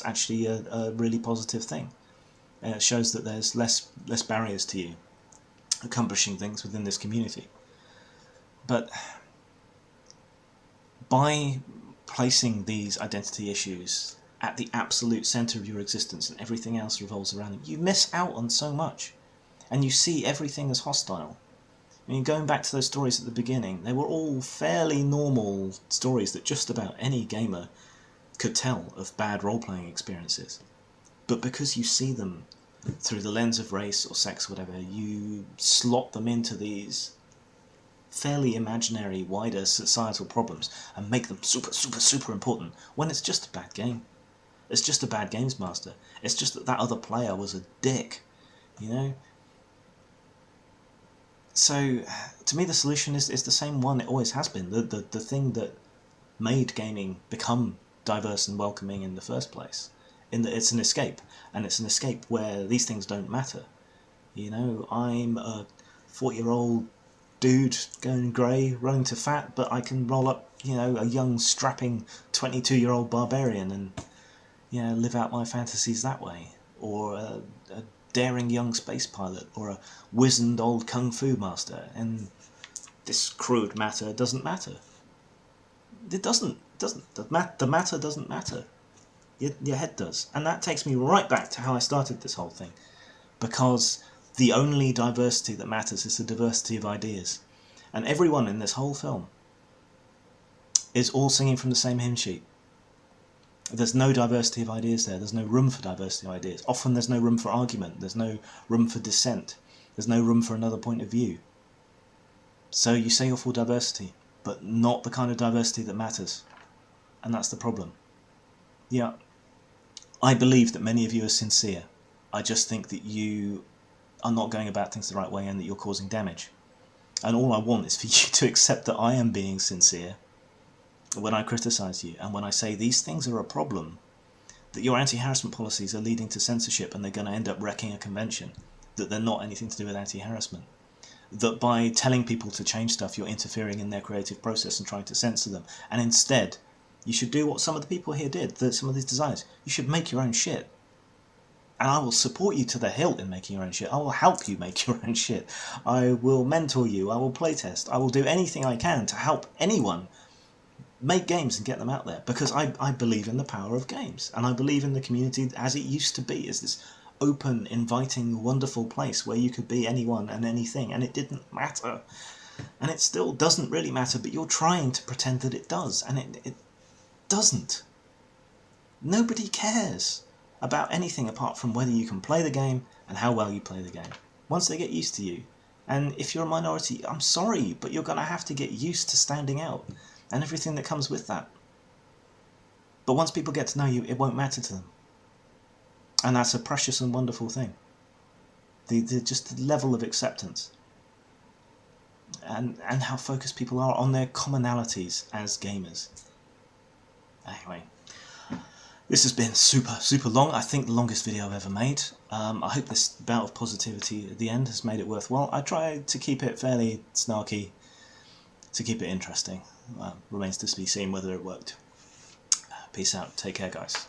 actually a really positive thing. It shows that there's less barriers to you accomplishing things within this community. But by placing these identity issues at the absolute centre of your existence and everything else revolves around them, you miss out on so much, and you see everything as hostile. I mean, going back to those stories at the beginning, they were all fairly normal stories that just about any gamer could tell of bad role-playing experiences. But because you see them through the lens of race or sex or whatever, you slot them into these fairly imaginary, wider societal problems and make them super, super, super important, when it's just a bad game. It's just a bad games master. It's just that other player was a dick, you know? So, to me, the solution is the same one it always has been. The thing that made gaming become diverse and welcoming in the first place. In that it's an escape, and it's an escape where these things don't matter. You know, I'm a 40-year-old dude going grey, running to fat, but I can roll up, you know, a young, strapping 22-year-old barbarian and, you know, live out my fantasies that way. Or a daring young space pilot, or a wizened old kung fu master, and this crude matter doesn't matter. It doesn't. The matter doesn't matter. Your head does. And that takes me right back to how I started this whole thing. Because the only diversity that matters is the diversity of ideas. And everyone in this whole film is all singing from the same hymn sheet. There's no diversity of ideas there. There's no room for diversity of ideas. Often there's no room for argument. There's no room for dissent. There's no room for another point of view. So you say you're for diversity, but not the kind of diversity that matters. And that's the problem. Yeah, I believe that many of you are sincere. I just think that you are not going about things the right way and that you're causing damage. And all I want is for you to accept that I am being sincere when I criticise you, and when I say these things are a problem, that your anti-harassment policies are leading to censorship and they're going to end up wrecking a convention, that they're not anything to do with anti-harassment, that by telling people to change stuff you're interfering in their creative process and trying to censor them, and instead you should do what some of the people here did, some of these designers. You should make your own shit. And I will support you to the hilt in making your own shit. I will help you make your own shit. I will mentor you. I will playtest. I will do anything I can to help anyone make games and get them out there, because I believe in the power of games, and I believe in the community as it used to be, as this open, inviting, wonderful place where you could be anyone and anything, and it didn't matter. And it still doesn't really matter, but you're trying to pretend that it does, and it doesn't. Nobody cares about anything apart from whether you can play the game and how well you play the game, once they get used to you. And if you're a minority, I'm sorry, but you're going to have to get used to standing out and everything that comes with that. But once people get to know you, it won't matter to them. And that's a precious and wonderful thing. Just the level of acceptance. And how focused people are on their commonalities as gamers. Anyway, this has been super, super long. I think the longest video I've ever made. I hope this bout of positivity at the end has made it worthwhile. I tried to keep it fairly snarky, to keep it interesting. Remains to be seen whether it worked. Peace out. Take care, guys.